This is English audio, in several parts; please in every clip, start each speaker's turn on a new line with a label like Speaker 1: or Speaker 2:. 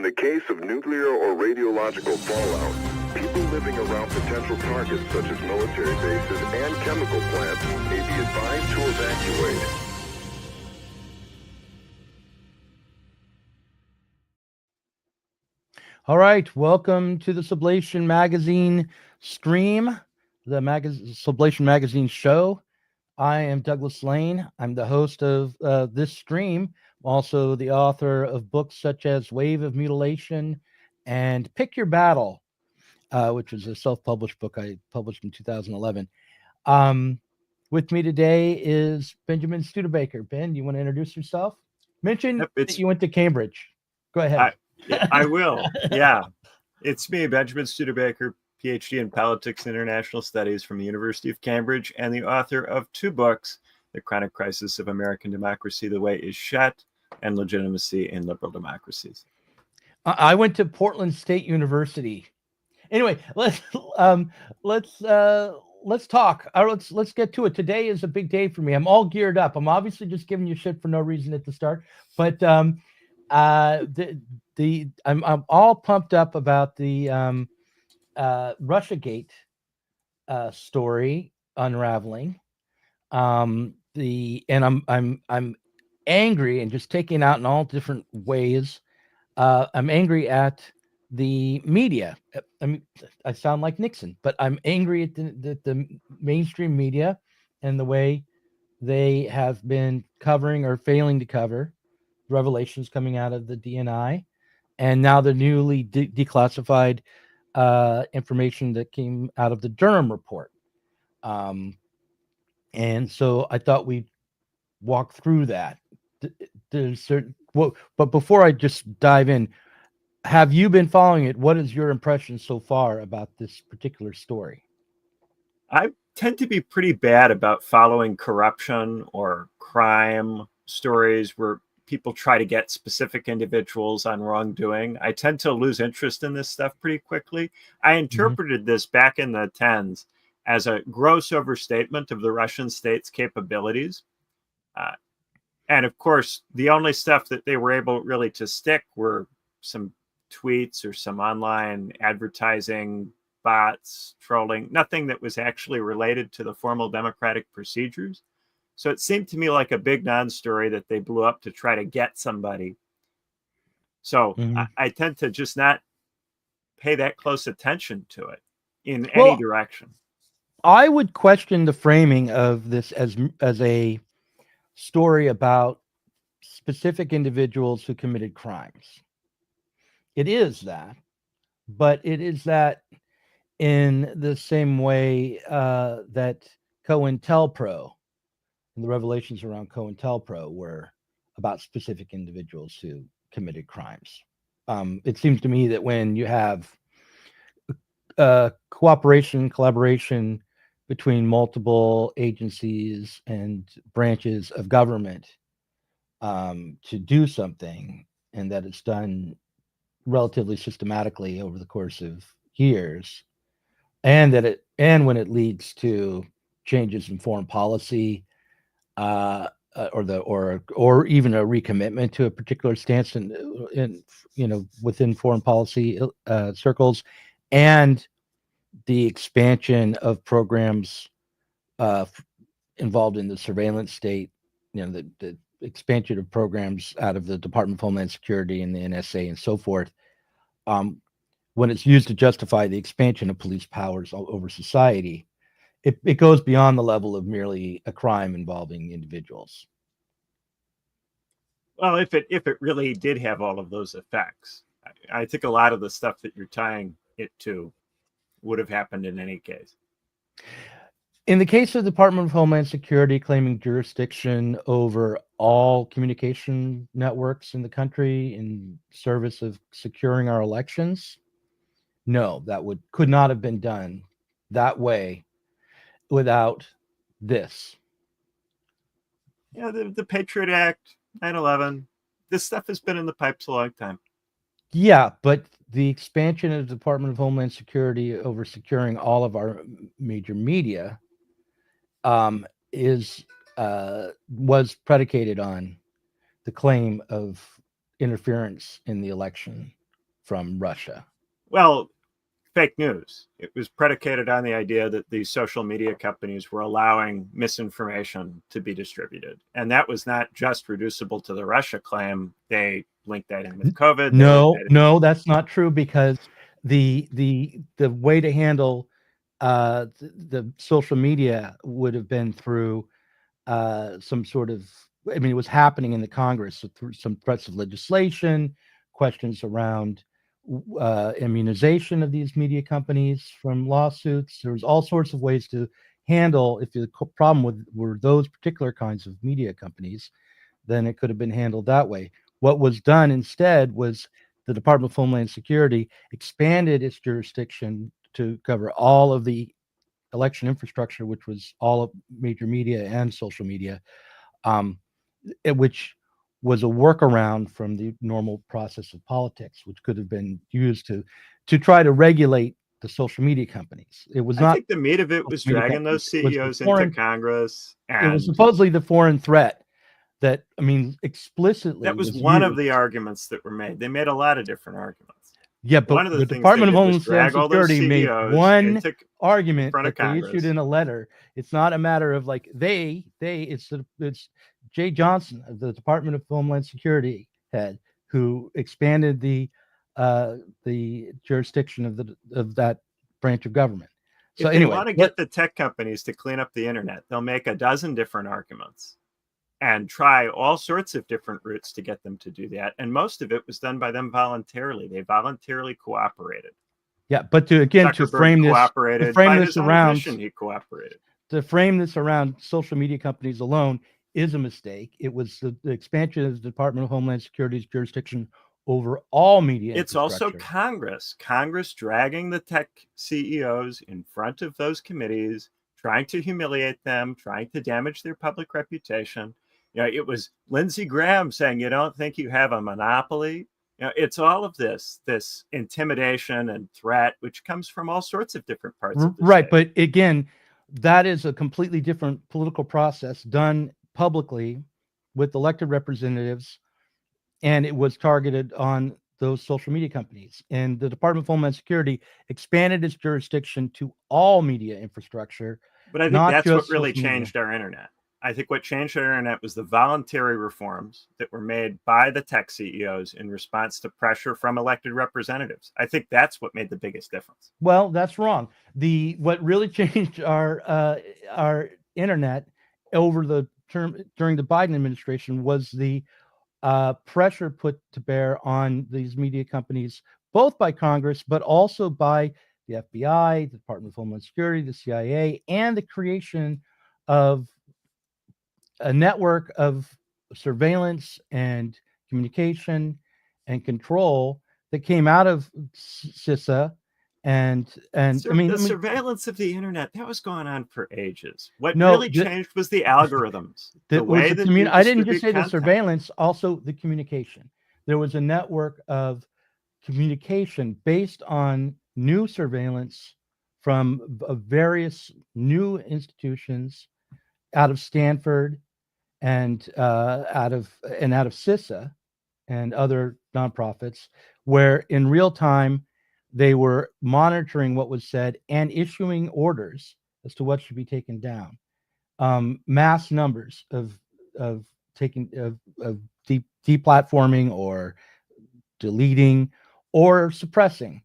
Speaker 1: the case of nuclear or radiological fallout, people living around potential targets such as military bases and chemical plants may be advised to evacuate.
Speaker 2: All right, welcome to the Sublation Magazine stream, the Sublation Magazine show. I am Douglas Lain. I'm the host of this stream, also the author of books such as Wave of Mutilation and Pick Your Battle, which was a self-published book I published in 2011. With me today is Benjamin Studebaker. Ben, you want to introduce yourself? Mention that you went to Cambridge. Go ahead.
Speaker 3: I will. Yeah. It's me, Benjamin Studebaker, PhD in Politics and International Studies from the University of Cambridge, and the author of two books, The Chronic Crisis of American Democracy, The Way Is Shut, and Legitimacy in Liberal Democracies.
Speaker 2: I went to Portland State University. Anyway, let's talk. Let's get to it. Today is a big day for me. I'm all geared up. I'm obviously just giving you shit for no reason at the start, but I'm all pumped up about the Russiagate story unraveling. I'm angry and just taking out in all different ways. I'm angry at the media. I mean, I sound like Nixon, but I'm angry at the mainstream media and the way they have been covering or failing to cover revelations coming out of the DNI, and now the newly declassified information that came out of the Durham report. And so I thought we'd walk through that. But before I just dive in, have you been following it? What is your impression so far about this particular story?
Speaker 3: I tend to be pretty bad about following corruption or crime stories where people try to get specific individuals on wrongdoing. I tend to lose interest in this stuff pretty quickly. I interpreted this back in the 10s as a gross overstatement of the Russian state's capabilities. And of course, the only stuff that they were able really to stick were some tweets or some online advertising, bots, trolling, nothing that was actually related to the formal democratic procedures. So it seemed to me like a big non-story that they blew up to try to get somebody. So I tend to just not pay that close attention to it in any direction.
Speaker 2: I would question the framing of this as a story about specific individuals who committed crimes. It is that, but it is that in the same way that COINTELPRO and the revelations around COINTELPRO were about specific individuals who committed crimes. It seems to me that when you have collaboration between multiple agencies and branches of government to do something, and that it's done relatively systematically over the course of years, and when it leads to changes in foreign policy, or even a recommitment to a particular stance in within foreign policy circles, and the expansion of programs involved in the surveillance state, the expansion of programs out of the Department of Homeland Security and the NSA and so forth, when it's used to justify the expansion of police powers over society, it goes beyond the level of merely a crime involving individuals.
Speaker 3: Well, if it really did have all of those effects, I think a lot of the stuff that you're tying it to would have happened in any case.
Speaker 2: In the case of the Department of Homeland Security claiming jurisdiction over all communication networks in the country in service of securing our elections, no, that could not have been done that way without this.
Speaker 3: Yeah, the Patriot Act, 9/11, this stuff has been in the pipes a long time.
Speaker 2: Yeah, but the expansion of the Department of Homeland Security over securing all of our major media was predicated on the claim of interference in the election from Russia.
Speaker 3: Well, fake news. It was predicated on the idea that these social media companies were allowing misinformation to be distributed. And that was not just reducible to the Russia claim. They linked that in with COVID.
Speaker 2: No, that's not true, because the way to handle the social media would have been through some sort of, I mean, it was happening in the Congress, so through some threats of legislation, questions around immunization of these media companies from lawsuits. There was all sorts of ways to handle, if the problem were those particular kinds of media companies, then it could have been handled that way. What was done instead was the Department of Homeland Security expanded its jurisdiction to cover all of the election infrastructure, which was all of major media and social media, which was a workaround from the normal process of politics, which could have been used to try to regulate the social media companies. It was not.
Speaker 3: I think the meat of it was dragging those CEOs into Congress. And
Speaker 2: it was supposedly the foreign threat that, I mean, explicitly.
Speaker 3: That was one of the arguments that were made. They made a lot of different arguments.
Speaker 2: Yeah, but
Speaker 3: one of
Speaker 2: the Department of Homeland Security made one argument that they issued in a letter. It's not a matter of like it's Jay Johnson of the Department of Homeland Security head who expanded the jurisdiction of that branch of government. So
Speaker 3: if they want to get the tech companies to clean up the internet, they'll make a dozen different arguments and try all sorts of different routes to get them to do that. And most of it was done by them voluntarily. They voluntarily cooperated.
Speaker 2: Yeah, but to frame this around,
Speaker 3: he cooperated.
Speaker 2: To frame this around social media companies alone is a mistake. It was the expansion of the Department of Homeland Security's jurisdiction over all media.
Speaker 3: It's also Congress dragging the tech CEOs in front of those committees, trying to humiliate them, trying to damage their public reputation. It was Lindsey Graham saying, "You don't think you have a monopoly?" It's all of this intimidation and threat, which comes from all sorts of different parts of the state.
Speaker 2: But again, that is a completely different political process done publicly with elected representatives, and it was targeted on those social media companies. And the Department of Homeland Security expanded its jurisdiction to all media infrastructure.
Speaker 3: But I think that's what really changed our internet. I think what changed our internet was the voluntary reforms that were made by the tech CEOs in response to pressure from elected representatives. I think that's what made the biggest difference.
Speaker 2: Well, that's wrong. What really changed our internet over the term during the Biden administration was the pressure put to bear on these media companies, both by Congress, but also by the FBI, the Department of Homeland Security, the CIA, and the creation of a network of surveillance and communication and control that came out of CISA. And
Speaker 3: the surveillance of the internet, that was going on for ages. What really changed was the algorithms.
Speaker 2: I didn't just say the surveillance, also the communication. There was a network of communication based on new surveillance from various new institutions out of Stanford and out of CISA and other nonprofits, where in real time they were monitoring what was said and issuing orders as to what should be taken down. Mass numbers of deplatforming or deleting or suppressing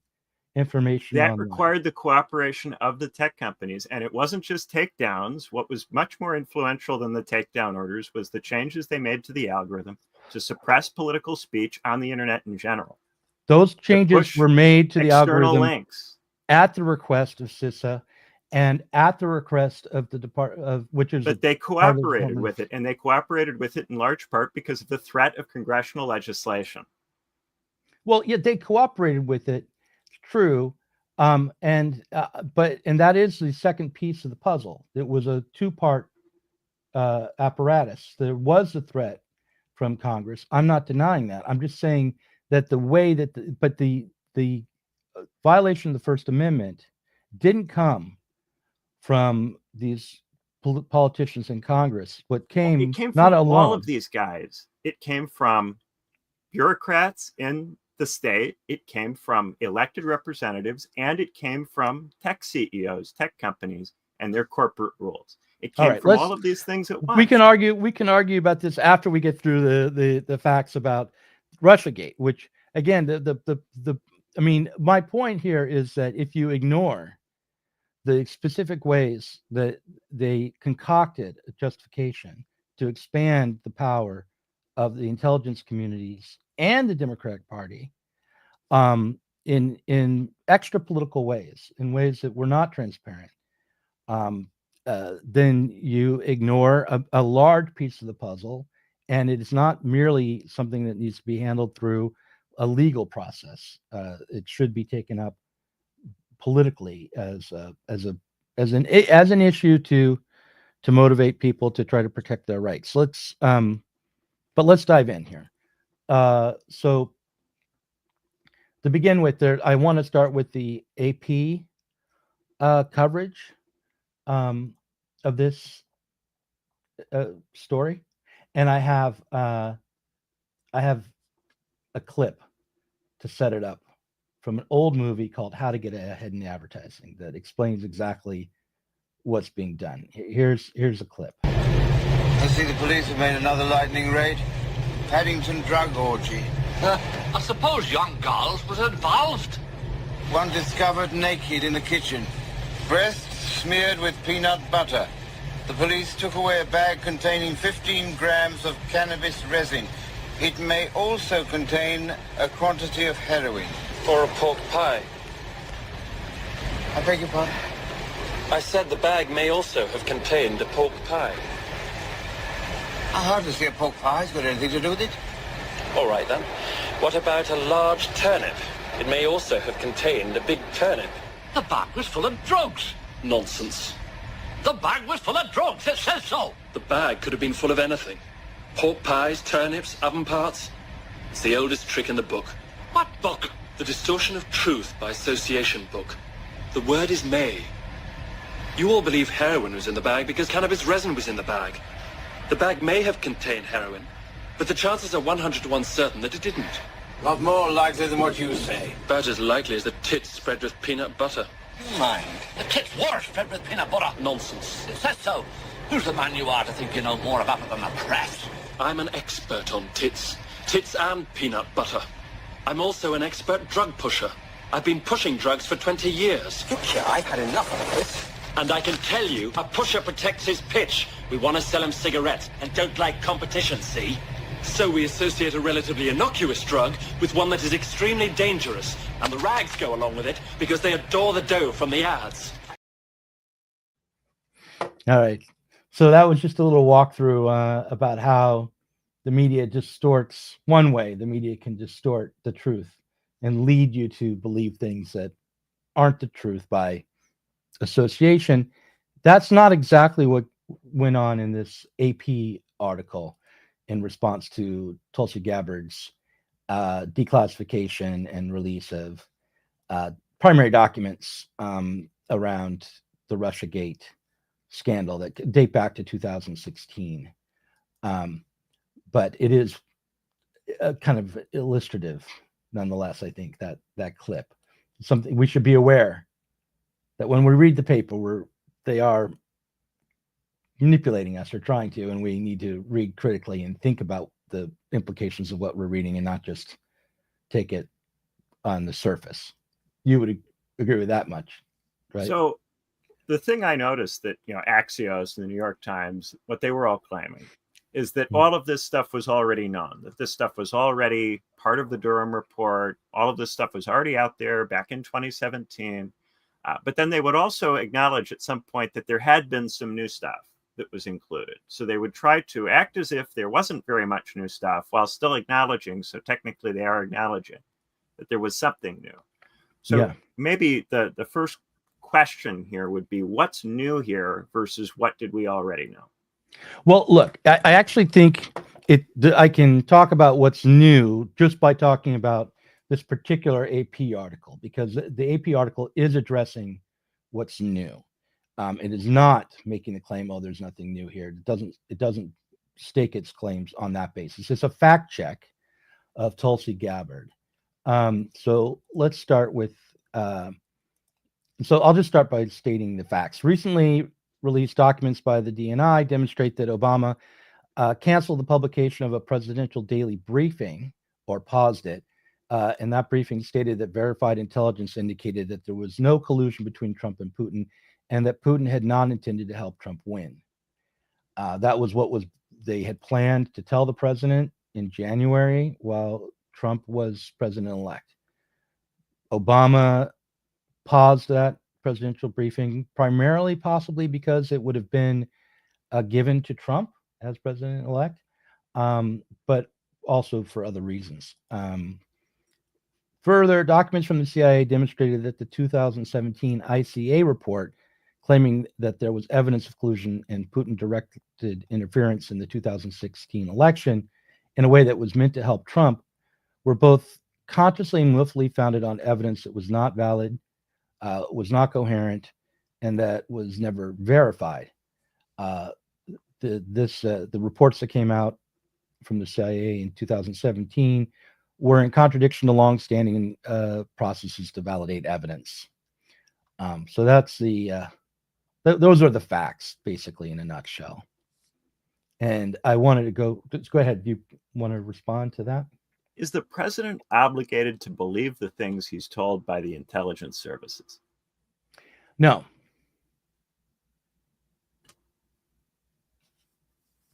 Speaker 2: information
Speaker 3: that
Speaker 2: online.
Speaker 3: Required the cooperation of the tech companies. And it wasn't just takedowns. What was much more influential than the takedown orders was the changes they made to the algorithm to suppress political speech on the internet in general.
Speaker 2: Those changes were made to the algorithm
Speaker 3: links
Speaker 2: at the request of CISA and at the request of the Department of
Speaker 3: But they cooperated with it, and they cooperated with it in large part because of the threat of congressional legislation.
Speaker 2: Well, yeah, they cooperated with it. True. But that is the second piece of the puzzle. It was a two-part apparatus. There was a threat from Congress. I'm not denying that. I'm just saying that the way that the violation of the First Amendment didn't come from these politicians in Congress. It came
Speaker 3: from
Speaker 2: not alone.
Speaker 3: All of these guys. It came from bureaucrats in the state, it came from elected representatives, and it came from tech CEOs, tech companies, and their corporate rules. It came from all of these things at once.
Speaker 2: We can argue about this after we get through the facts about Russiagate, which again, I mean, my point here is that if you ignore the specific ways that they concocted a justification to expand the power of the intelligence communities and the Democratic Party, in extra political ways, in ways that were not transparent, then you ignore a large piece of the puzzle, and it is not merely something that needs to be handled through a legal process. It should be taken up politically as an issue to motivate people to try to protect their rights. Let's dive in here. So to begin with, I want to start with the AP coverage of this story, and I have a clip to set it up from an old movie called How to Get Ahead in Advertising that explains exactly what's being done. Here's a clip.
Speaker 4: I see the police have made another lightning raid. Paddington drug orgy.
Speaker 5: I suppose young girls was involved.
Speaker 4: One discovered naked in the kitchen. Breasts smeared with peanut butter. The police took away a bag containing 15 grams of cannabis resin. It may also contain a quantity of heroin.
Speaker 6: Or a pork pie.
Speaker 4: I beg your pardon?
Speaker 6: I said the bag may also have contained a pork pie.
Speaker 4: I hardly see a pork pie's got anything to do with it.
Speaker 6: All right then. What about a large turnip? It may also have contained a big turnip.
Speaker 5: The bag was full of drugs.
Speaker 6: Nonsense.
Speaker 5: The bag was full of drugs, it says so.
Speaker 6: The bag could have been full of anything. Pork pies, turnips, oven parts. It's the oldest trick in the book.
Speaker 5: What book?
Speaker 6: The Distortion of Truth by Association book. The word is may. You all believe heroin was in the bag because cannabis resin was in the bag. The bag may have contained heroin, but the chances are 100 to 1 certain that it didn't.
Speaker 4: Not more likely than what you say.
Speaker 6: About as likely as the tits spread with peanut butter.
Speaker 4: Mind.
Speaker 5: The tits were spread with peanut butter.
Speaker 6: Nonsense.
Speaker 5: It says so. Who's the man you are to think you know more about it than the press?
Speaker 6: I'm an expert on tits. Tits and peanut butter. I'm also an expert drug pusher. I've been pushing drugs for 20 years.
Speaker 4: Look here, I've had enough of this.
Speaker 6: And I can tell you, a pusher protects his pitch. We want to sell him cigarettes and don't like competition, see? So we associate a relatively innocuous drug with one that is extremely dangerous. And the rags go along with it because they adore the dough from the ads.
Speaker 2: All right. So that was just a little walkthrough about how the media distorts. One way the media can distort the truth and lead you to believe things that aren't the truth by association. That's not exactly what went on in this AP article in response to Tulsi Gabbard's declassification and release of primary documents around the Russiagate scandal that date back to 2016. But it is kind of illustrative, nonetheless. I think that clip, something we should be aware that when we read the paper, they are manipulating us or trying to, and we need to read critically and think about the implications of what we're reading and not just take it on the surface. You would agree with that much, right?
Speaker 3: So the thing I noticed that, Axios and the New York Times, what they were all claiming is that all of this stuff was already known, that this stuff was already part of the Durham report. All of this stuff was already out there back in 2017. But then they would also acknowledge at some point that there had been some new stuff that was included. So they would try to act as if there wasn't very much new stuff while still acknowledging. So technically they are acknowledging that there was something new. So maybe the first question here would be, what's new here versus what did we already know?
Speaker 2: Well, look, I actually think I can talk about what's new just by talking about this particular AP article, because the AP article is addressing what's new. It is not making the claim, oh, there's nothing new here. It doesn't stake its claims on that basis. It's a fact check of Tulsi Gabbard. So let's start with. So I'll just start by stating the facts. Recently released documents by the DNI demonstrate that Obama canceled the publication of a presidential daily briefing, or paused it. And that briefing stated that verified intelligence indicated that there was no collusion between Trump and Putin, and that Putin had not intended to help Trump win. That was what they had planned to tell the president in January while Trump was president-elect. Obama paused that presidential briefing primarily, possibly because it would have been given to Trump as president-elect, but also for other reasons. Further, documents from the CIA demonstrated that the 2017 ICA report claiming that there was evidence of collusion and Putin directed interference in the 2016 election in a way that was meant to help Trump were both consciously and willfully founded on evidence that was not valid, was not coherent, and that was never verified. The reports that came out from the CIA in 2017 were in contradiction to longstanding processes to validate evidence. So that's those are the facts, basically, in a nutshell. And I wanted to go ahead. Do you want to respond to that?
Speaker 3: Is the president obligated to believe the things he's told by the intelligence services?
Speaker 2: No.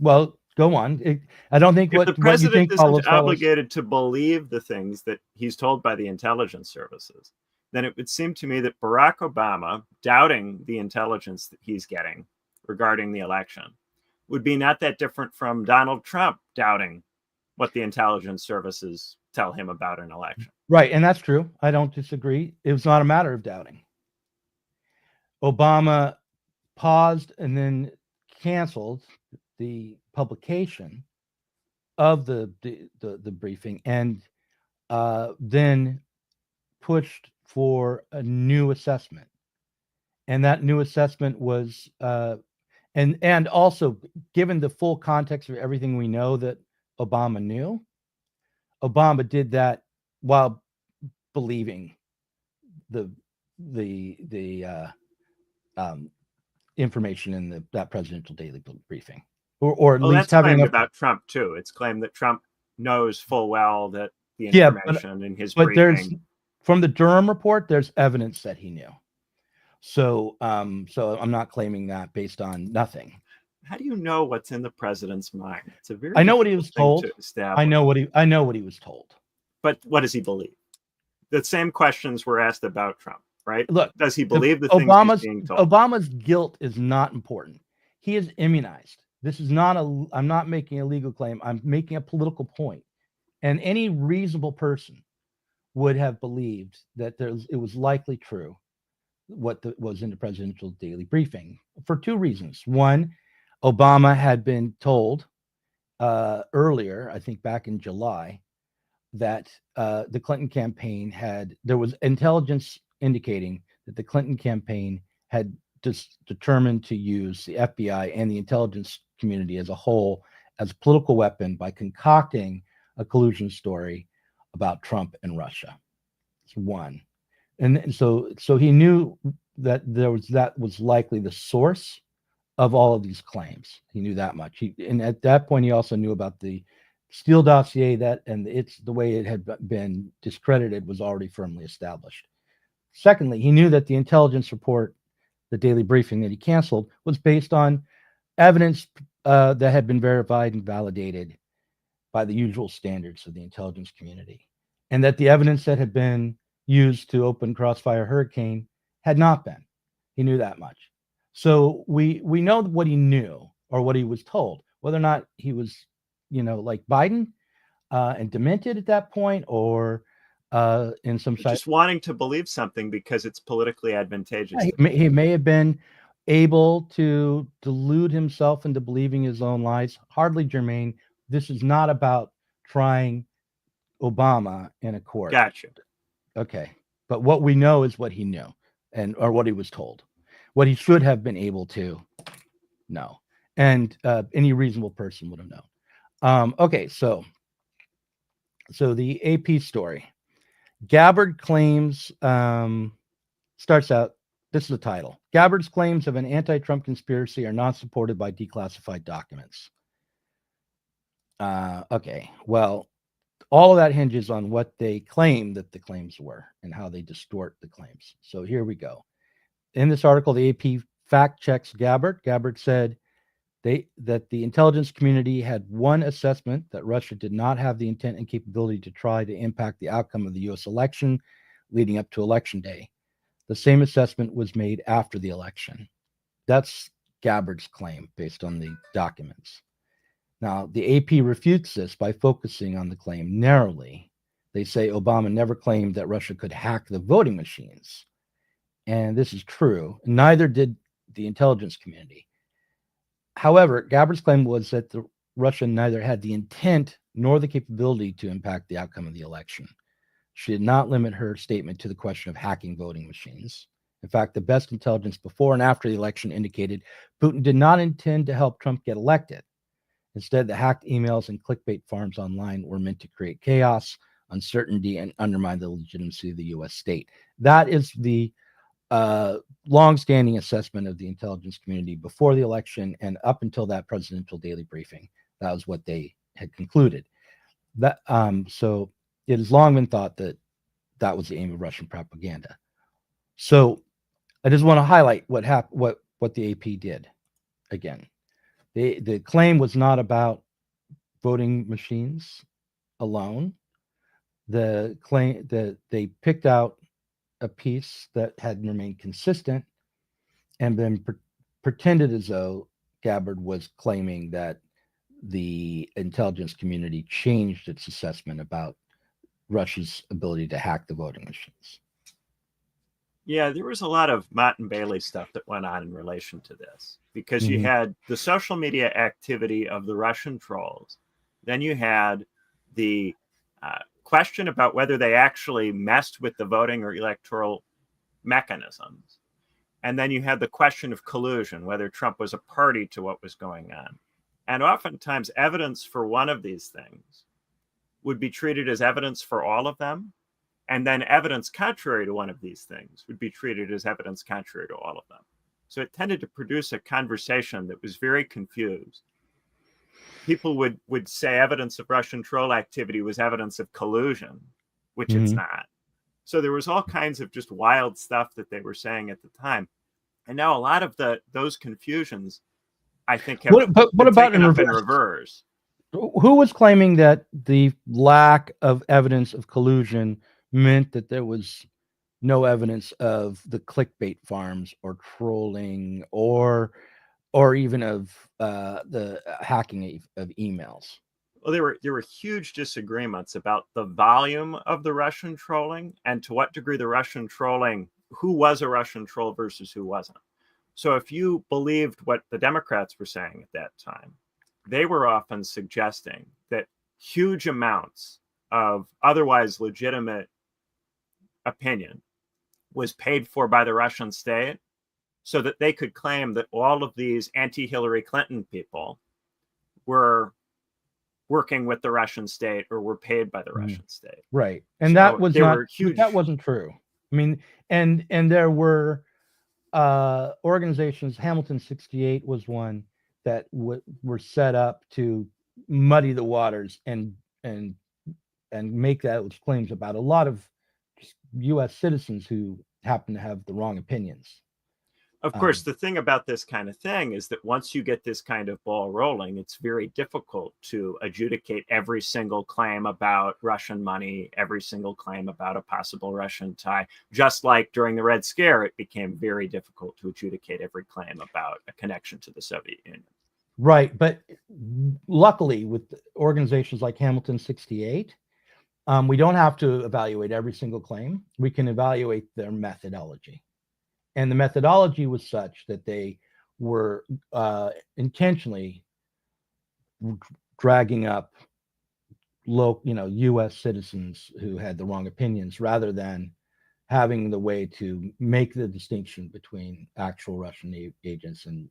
Speaker 2: Well, go on. I don't think
Speaker 3: if the president isn't obligated to believe the things that he's told by the intelligence services, then it would seem to me that Barack Obama doubting the intelligence that he's getting regarding the election would be not that different from Donald Trump doubting what the intelligence services tell him about an election.
Speaker 2: Right, and that's true. I don't disagree. It was not a matter of doubting. Obama paused and then canceled the publication of the briefing, and then pushed for a new assessment. And that new assessment was and also, given the full context of everything we know that Obama knew, Obama did that while believing the information in that presidential daily briefing, or at least having
Speaker 3: about Trump too. It's claimed that Trump knows full well that the information in his briefing.
Speaker 2: There's, from the Durham report, there's evidence that he knew. So I'm not claiming that based on nothing.
Speaker 3: How do you know what's in the president's mind? It's a very
Speaker 2: I know what he was told.
Speaker 3: To
Speaker 2: I know what he was told.
Speaker 3: But what does he believe? The same questions were asked about Trump, right?
Speaker 2: Look,
Speaker 3: does he believe the things he's being told?
Speaker 2: Obama's guilt is not important. He is immunized. This is not I'm not making a legal claim. I'm making a political point. And any reasonable person would have believed that it was likely true what was in the presidential daily briefing for two reasons. One, Obama had been told earlier, I think back in July, that the Clinton campaign there was intelligence indicating that the Clinton campaign had determined to use the FBI and the intelligence community as a whole as a political weapon by concocting a collusion story about Trump and Russia. That's one. And so he knew that that was likely the source of all of these claims. He knew that much. And at that point, he also knew about the Steele dossier, the way it had been discredited was already firmly established. Secondly, he knew that the intelligence report, the daily briefing that he canceled, was based on evidence that had been verified and validated by the usual standards of the intelligence community, and that the evidence that had been used to open Crossfire Hurricane had not been. He knew that much. So we know what he knew, or what he was told. Whether or not he was, like Biden and demented at that point, or in some side,
Speaker 3: just wanting to believe something because it's politically advantageous.
Speaker 2: He may have been able to delude himself into believing his own lies. Hardly germane. This is not about trying Obama in a court.
Speaker 3: Gotcha.
Speaker 2: Okay. But what we know is what he knew, or what he was told, what he should have been able to know. And any reasonable person would have known. Okay. So the AP story. Gabbard claims, starts out, this is the title. Gabbard's claims of an anti-Trump conspiracy are not supported by declassified documents. Okay, well, all of that hinges on what they claim that the claims were and how they distort the claims. So here we go. In this article, the AP fact checks Gabbard. Gabbard said that the intelligence community had one assessment, that Russia did not have the intent and capability to try to impact the outcome of the U.S. election leading up to Election Day. The same assessment was made after the election. That's Gabbard's claim based on the documents. Now, the AP refutes this by focusing on the claim narrowly. They say Obama never claimed that Russia could hack the voting machines. And this is true. Neither did the intelligence community. However, Gabbard's claim was that Russia neither had the intent nor the capability to impact the outcome of the election. She did not limit her statement to the question of hacking voting machines. In fact, the best intelligence before and after the election indicated Putin did not intend to help Trump get elected. Instead, the hacked emails and clickbait farms online were meant to create chaos, uncertainty, and undermine the legitimacy of the U.S. state. That is the long-standing assessment of the intelligence community before the election and up until that presidential daily briefing. That was what they had concluded. That so it has long been thought that that was the aim of Russian propaganda. So I just want to highlight what the AP did. Again, the claim was not about voting machines alone. The claim that they picked out a piece that had remained consistent and then pretended as though Gabbard was claiming that the intelligence community changed its assessment about Russia's ability to hack the voting machines.
Speaker 3: Yeah, there was a lot of Mott and Bailey stuff that went on in relation to this, because you had the social media activity of the Russian trolls. Then you had the question about whether they actually messed with the voting or electoral mechanisms. And then you had the question of collusion, whether Trump was a party to what was going on. And oftentimes evidence for one of these things would be treated as evidence for all of them. And then evidence contrary to one of these things would be treated as evidence contrary to all of them. So it tended to produce a conversation that was very confused. People would say evidence of Russian troll activity was evidence of collusion, which it's not. So there was all kinds of just wild stuff that they were saying at the time. And now a lot of those confusions, I think, have
Speaker 2: what about
Speaker 3: taken up in reverse.
Speaker 2: Who was claiming that the lack of evidence of collusion meant that there was no evidence of the clickbait farms or trolling or even of the hacking of emails?
Speaker 3: Well, there were huge disagreements about the volume of the Russian trolling and to what degree the Russian trolling, who was a Russian troll versus who wasn't. So if you believed what the Democrats were saying at that time, they were often suggesting that huge amounts of otherwise legitimate opinion was paid for by the Russian state so that they could claim that all of these anti-Hillary Clinton people were working with the Russian state or were paid by the Russian state.
Speaker 2: Right. And
Speaker 3: so
Speaker 2: that was not
Speaker 3: huge.
Speaker 2: That wasn't true. I mean, and there were organizations, Hamilton 68 was one that were set up to muddy the waters and make those claims about a lot of U.S. citizens who happen to have the wrong opinions.
Speaker 3: Of course, the thing about this kind of thing is that once you get this kind of ball rolling, it's very difficult to adjudicate every single claim about Russian money, every single claim about a possible Russian tie. Just like during the Red Scare, it became very difficult to adjudicate every claim about a connection to the Soviet Union.
Speaker 2: Right. But luckily, with organizations like Hamilton 68, we don't have to evaluate every single claim. We can evaluate their methodology. And the methodology was such that they were intentionally dragging up U.S. citizens who had the wrong opinions, rather than having the way to make the distinction between actual Russian agents and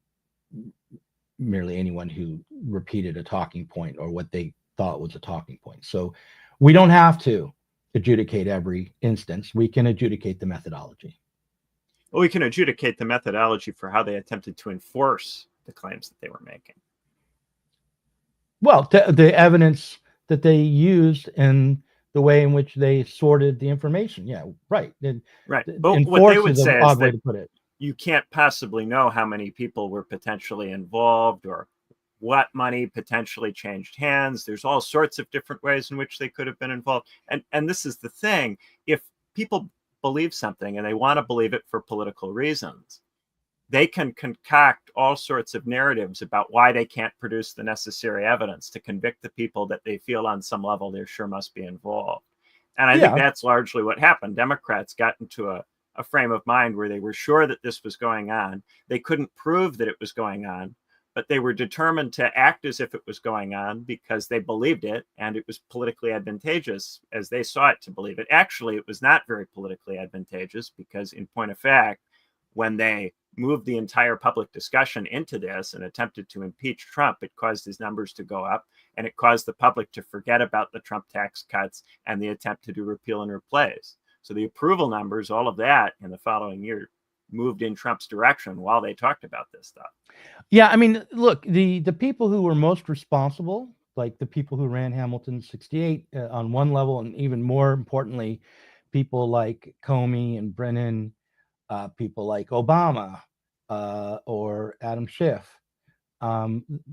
Speaker 2: merely anyone who repeated a talking point or what they thought was a talking point. So we don't have to adjudicate every instance. We can adjudicate the methodology.
Speaker 3: Well, we can adjudicate the methodology for how they attempted to enforce the claims that they were making.
Speaker 2: Well, the evidence that they used and the way in which they sorted the information. Yeah, right.
Speaker 3: Right. But what they would say is
Speaker 2: way
Speaker 3: that
Speaker 2: to put it.
Speaker 3: You can't possibly know how many people were potentially involved or what money potentially changed hands. There's all sorts of different ways in which they could have been involved. And this is the thing. If people believe something and they want to believe it for political reasons, they can concoct all sorts of narratives about why they can't produce the necessary evidence to convict the people that they feel on some level there sure must be involved. And I think that's largely what happened. Democrats got into a frame of mind where they were sure that this was going on. They couldn't prove that it was going on, but they were determined to act as if it was going on because they believed it, and it was politically advantageous as they saw it to believe it. Actually, it was not very politically advantageous because, in point of fact, when they moved the entire public discussion into this and attempted to impeach Trump, it caused his numbers to go up, and it caused the public to forget about the Trump tax cuts and the attempt to do repeal and replace. So the approval numbers, all of that in the following year moved in Trump's direction while they talked about this stuff.
Speaker 2: Yeah, I mean, look, the people who were most responsible, like the people who ran Hamilton 68 on one level, and even more importantly, people like Comey and Brennan, people like Obama or Adam Schiff,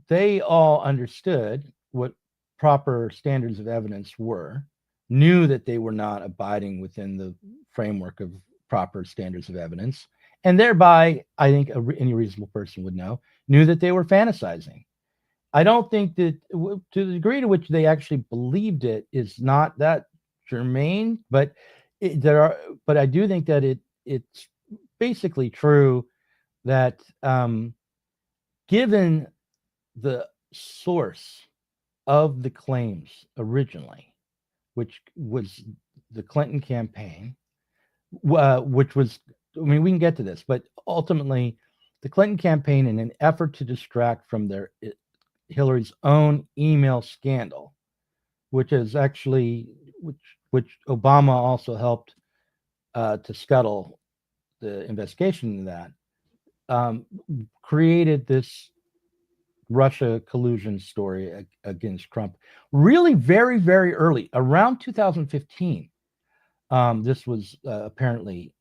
Speaker 2: they all understood what proper standards of evidence were, knew that they were not abiding within the framework of proper standards of evidence, and thereby, I think any reasonable person would know, knew that they were fantasizing. I don't think that, to the degree to which they actually believed it, is not that germane, but I do think that it's basically true that given the source of the claims originally, which was the Clinton campaign, which was, I mean, we can get to this, but ultimately the Clinton campaign, in an effort to distract from Hillary's own email scandal, which is actually, which Obama also helped to scuttle the investigation into that, created this Russia collusion story against Trump really very, very early, around 2015. This was apparently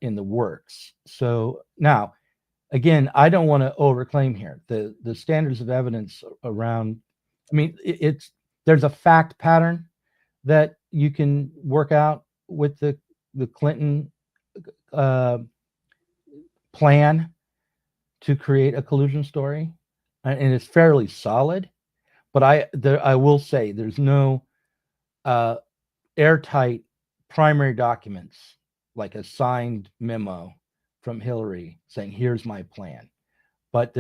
Speaker 2: in the works. So now, again, I don't want to overclaim here. The standards of evidence around, I mean, there's a fact pattern that you can work out with the Clinton plan to create a collusion story, and it's fairly solid. But I will say there's no airtight primary documents like a signed memo from Hillary saying, "Here's my plan." But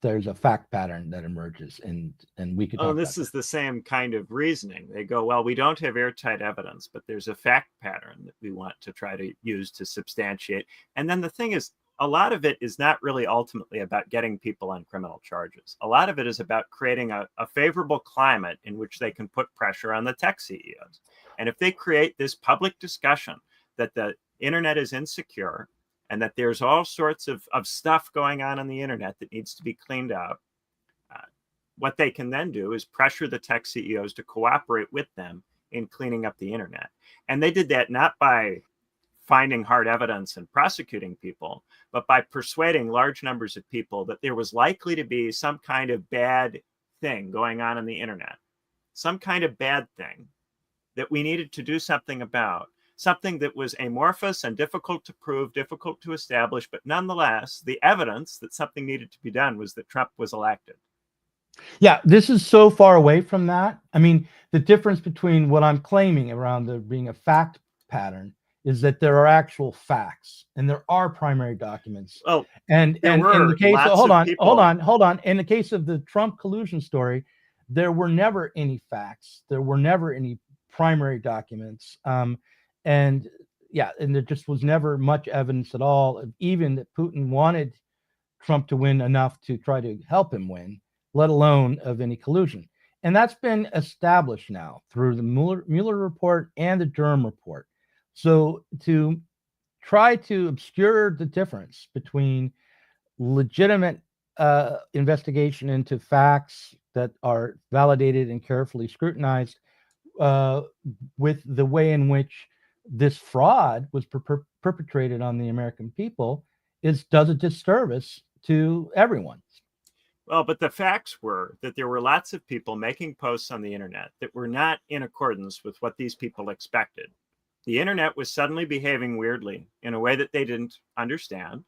Speaker 2: there's a fact pattern that emerges, and we could.
Speaker 3: Oh, this is the same kind of reasoning. They go, well, we don't have airtight evidence, but there's a fact pattern that we want to try to use to substantiate. And then the thing is, a lot of it is not really ultimately about getting people on criminal charges. A lot of it is about creating a favorable climate in which they can put pressure on the tech CEOs. And if they create this public discussion that the internet is insecure and that there's all sorts of stuff going on the internet that needs to be cleaned up, what they can then do is pressure the tech CEOs to cooperate with them in cleaning up the internet. And they did that not by finding hard evidence and prosecuting people, but by persuading large numbers of people that there was likely to be some kind of bad thing going on the internet, some kind of bad thing that we needed to do something about, something that was amorphous and difficult to prove, difficult to establish, but nonetheless, the evidence that something needed to be done was that Trump was elected.
Speaker 2: Yeah, this is so far away from that. I mean, the difference between what I'm claiming around there being a fact pattern is that there are actual facts and there are primary documents.
Speaker 3: Well,
Speaker 2: and in the case of, hold on. In the case of the Trump collusion story, there were never any facts. There were never any primary documents. And there just was never much evidence at all of even that Putin wanted Trump to win enough to try to help him win, let alone of any collusion. and that's been established now through the Mueller report and the Durham report. So to try to obscure the difference between legitimate investigation into facts that are validated and carefully scrutinized with the way in which this fraud was perpetrated on the American people does a disservice to everyone.
Speaker 3: Well, but the facts were that there were lots of people making posts on the internet that were not in accordance with what these people expected. The internet was suddenly behaving weirdly in a way that they didn't understand.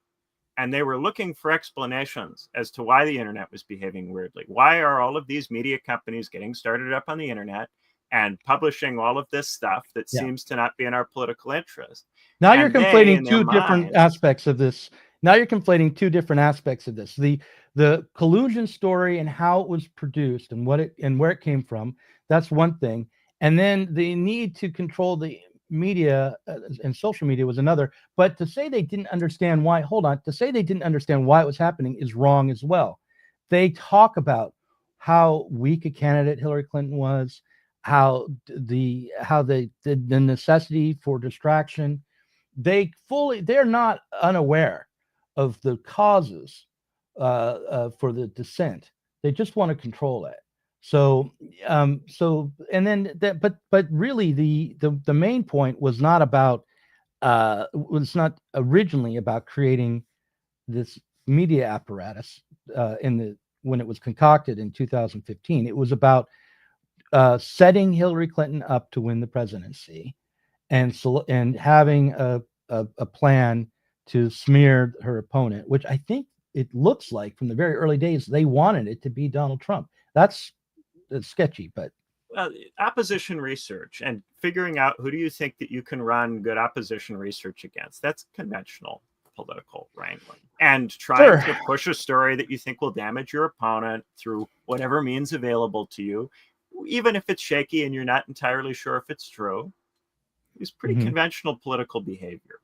Speaker 3: And they were looking for explanations as to why the internet was behaving weirdly. Why are all of these media companies getting started up on the internet and publishing all of this stuff that seems to not be in our political interest?
Speaker 2: Now you're conflating two different aspects of this. Now you're conflating two different aspects of this. The collusion story and how it was produced and what it and where it came from. That's one thing. And then the need to control the media and social media was another. But to say they didn't understand why, to say they didn't understand why it was happening is wrong as well. They talk about how weak a candidate Hillary Clinton was, how the necessity for distraction. They're not unaware of the causes for the dissent. They just want to control it. So and then that, but really the main point was not about was not originally about creating this media apparatus when it was concocted in 2015. It was about setting Hillary Clinton up to win the presidency, and having a plan to smear her opponent, which I think it looks like from the very early days they wanted it to be Donald Trump. That's sketchy, but
Speaker 3: opposition research and figuring out who do you think that you can run good opposition research against, that's conventional political wrangling. And trying to push a story that you think will damage your opponent through whatever means available to you, even if it's shaky and you're not entirely sure if it's true, is pretty conventional political behavior.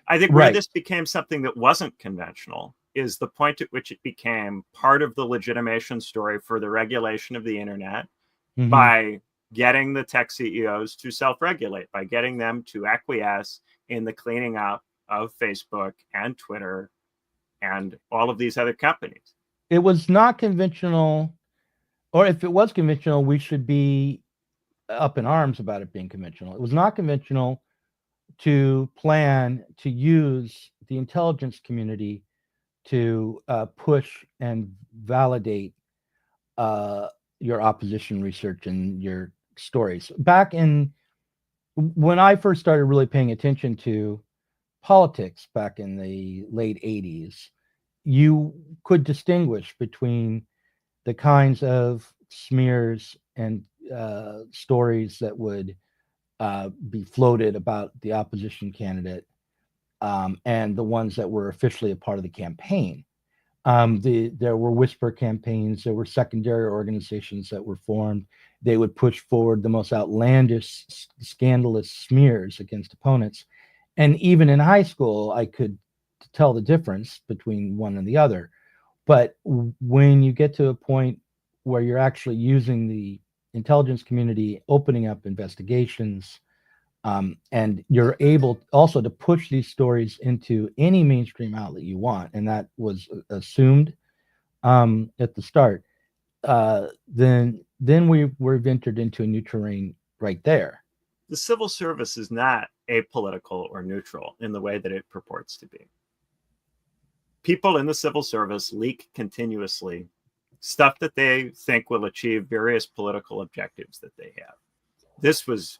Speaker 3: I think where this became something that wasn't conventional is the point at which it became part of the legitimation story for the regulation of the internet by getting the tech CEOs to self-regulate, by getting them to acquiesce in the cleaning up of Facebook and Twitter and all of these other companies.
Speaker 2: It was not conventional, or if it was conventional, we should be up in arms about it being conventional. It was not conventional to plan to use the intelligence community to push and validate your opposition research and your stories. Back when I first started really paying attention to politics back in the late 80s, you could distinguish between the kinds of smears and stories that would be floated about the opposition candidate and the ones that were officially a part of the campaign. There were whisper campaigns. There were secondary organizations that were formed. They would push forward the most outlandish, scandalous smears against opponents. And even in high school, I could tell the difference between one and the other. But when you get to a point where you're actually using the intelligence community, opening up investigations, and you're able also to push these stories into any mainstream outlet you want, and that was assumed at the start, then we've entered into a new terrain right there.
Speaker 3: The civil service is not apolitical or neutral in the way that it purports to be. People in the civil service leak continuously stuff that they think will achieve various political objectives that they have. This was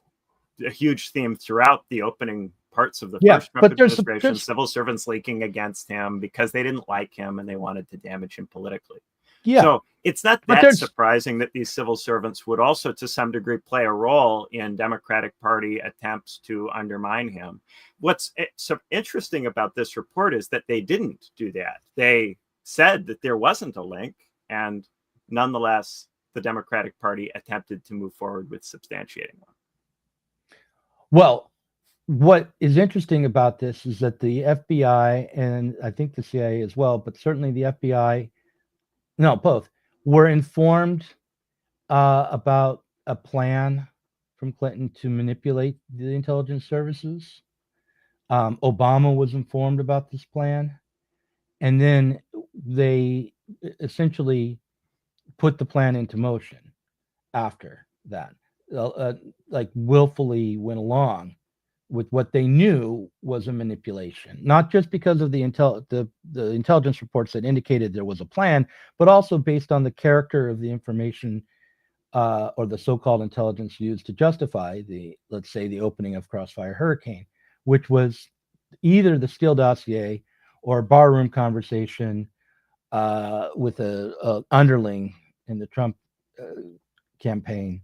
Speaker 3: a huge theme throughout the opening parts of the first Trump administration, civil servants leaking against him because they didn't like him and they wanted to damage him politically. Yeah. So it's not that surprising that these civil servants would also, to some degree, play a role in Democratic Party attempts to undermine him. What's so interesting about this report is that they didn't do that. They said that there wasn't a link, and nonetheless, the Democratic Party attempted to move forward with substantiating one.
Speaker 2: Well, what is interesting about this is that the FBI, and I think the CIA as well, but certainly the FBI, no, both, were informed about a plan from Clinton to manipulate the intelligence services. Obama was informed about this plan, and then they essentially put the plan into motion after that, like willfully went along with what they knew was a manipulation, not just because of the intelligence reports that indicated there was a plan, but also based on the character of the information or the so-called intelligence used to justify let's say, the opening of Crossfire Hurricane, which was either the Steele dossier or a barroom conversation with a underling in the Trump campaign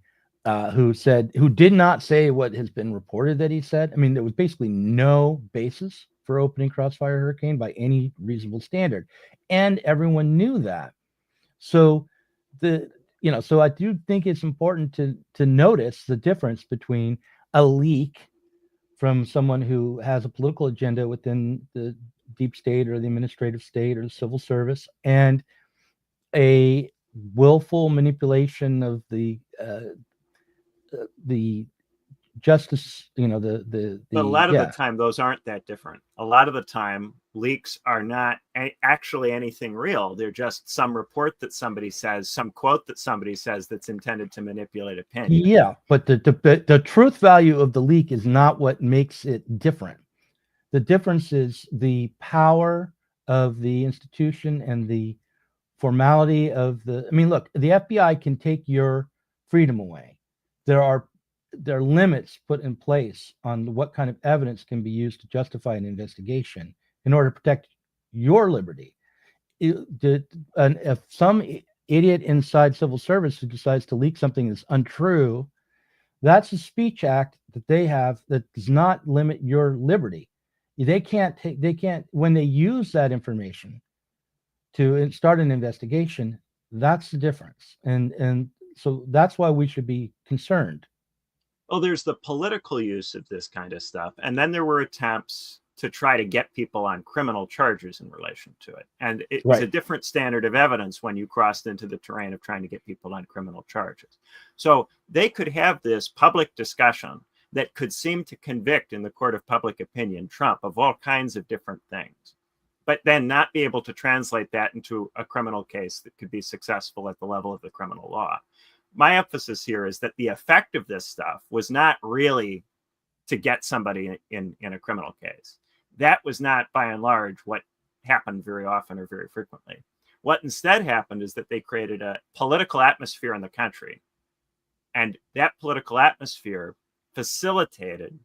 Speaker 2: who did not say what has been reported that he said. I mean, there was basically no basis for opening Crossfire Hurricane by any reasonable standard, and everyone knew that. So so I do think it's important to notice the difference between a leak from someone who has a political agenda within the deep state or the administrative state or the civil service, and a willful manipulation of the justice,
Speaker 3: But a lot of the time, those aren't that different. A lot of the time, leaks are not actually anything real. They're just some report that somebody says, some quote that somebody says that's intended to manipulate opinion.
Speaker 2: Yeah, but the truth value of the leak is not what makes it different. The difference is the power of the institution and the formality of I mean, look, the FBI can take your freedom away. There are limits put in place on what kind of evidence can be used to justify an investigation in order to protect your liberty. If some idiot inside civil service who decides to leak something that's untrue, that's a speech act that they have that does not limit your liberty. They can't, when they use that information to start an investigation, that's the difference. And so that's why we should be concerned.
Speaker 3: Well, there's the political use of this kind of stuff. And then there were attempts to try to get people on criminal charges in relation to it. And it was a different standard of evidence when you crossed into the terrain of trying to get people on criminal charges. So they could have this public discussion that could seem to convict in the court of public opinion Trump of all kinds of different things, but then not be able to translate that into a criminal case that could be successful at the level of the criminal law. My emphasis here is that the effect of this stuff was not really to get somebody in a criminal case. That was not, by and large, what happened very often or very frequently. What instead happened is that they created a political atmosphere in the country, and that political atmosphere facilitated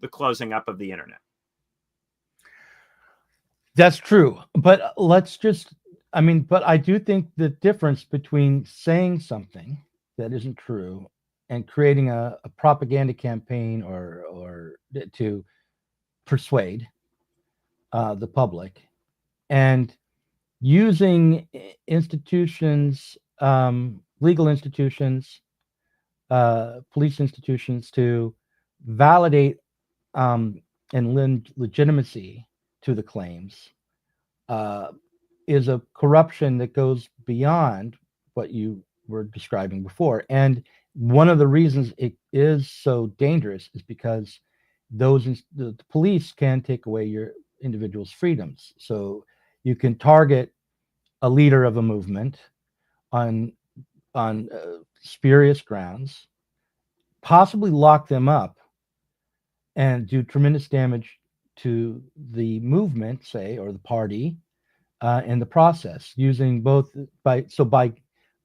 Speaker 3: the closing up of the internet.
Speaker 2: That's true. But but I do think the difference between saying something that isn't true and creating a propaganda campaign or to persuade the public, and using institutions, legal institutions, police institutions to validate and lend legitimacy to the claims is a corruption that goes beyond what you were describing before. And one of the reasons it is so dangerous is because the police can take away your individual's freedoms. So you can target a leader of a movement on spurious grounds, possibly lock them up, and do tremendous damage to the movement, say, or the party, in the process, using by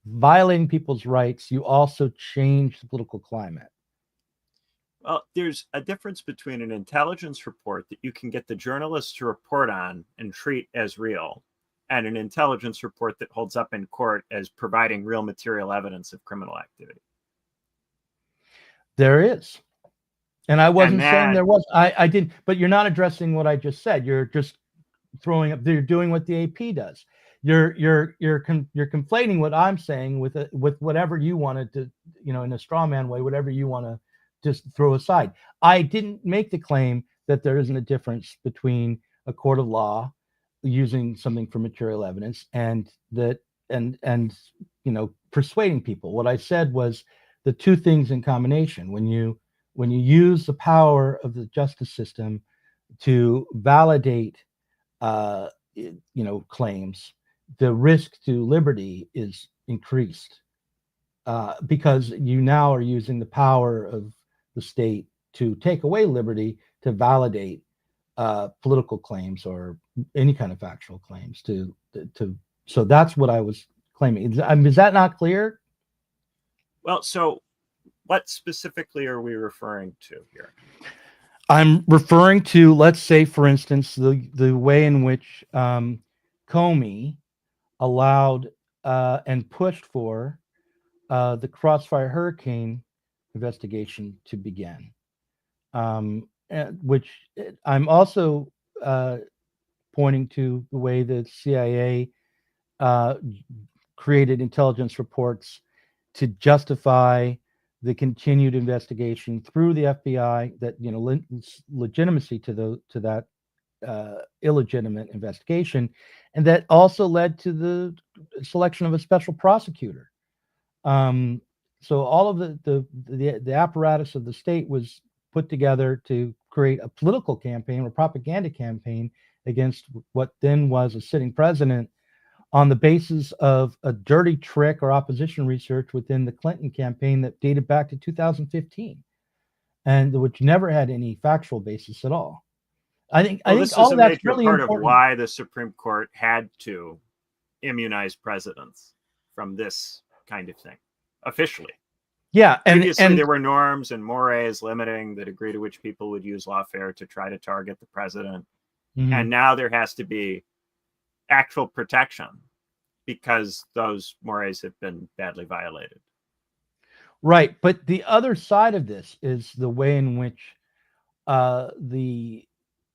Speaker 2: violating people's rights, you also change the political climate.
Speaker 3: Well, there's a difference between an intelligence report that you can get the journalists to report on and treat as real, and an intelligence report that holds up in court as providing real material evidence of criminal activity.
Speaker 2: There is. And I wasn't saying there was. I didn't, but you're not addressing what I just said. You're just throwing up. You're doing what the AP does. You're conflating what I'm saying with whatever you wanted to, in a straw man way, whatever you want to just throw aside. I didn't make the claim that there isn't a difference between a court of law using something for material evidence and that and persuading people. What I said was the two things in combination. When you use the power of the justice system to validate claims, the risk to liberty is increased because you now are using the power of the state to take away liberty to validate political claims or any kind of factual claims. So that's what I was claiming. Is that not clear?
Speaker 3: Well, so what specifically are we referring to here?
Speaker 2: I'm referring to, let's say, for instance, the way in which Comey allowed and pushed for the Crossfire Hurricane investigation to begin, which I'm also pointing to the way the CIA created intelligence reports to justify the continued investigation through the FBI that lends legitimacy to that illegitimate investigation, and that also led to the selection of a special prosecutor. So all of the apparatus of the state was put together to create a political campaign or propaganda campaign against what then was a sitting president on the basis of a dirty trick or opposition research within the Clinton campaign that dated back to 2015 and which never had any factual basis at all. I think
Speaker 3: this
Speaker 2: all
Speaker 3: is
Speaker 2: of
Speaker 3: a
Speaker 2: that's
Speaker 3: major
Speaker 2: really
Speaker 3: part
Speaker 2: important.
Speaker 3: of why the Supreme Court had to immunize presidents from this kind of thing officially.
Speaker 2: Yeah,
Speaker 3: previously there were norms and mores limiting the degree to which people would use lawfare to try to target the president, and now there has to be actual protection because those mores have been badly violated.
Speaker 2: Right, but the other side of this is the way in which the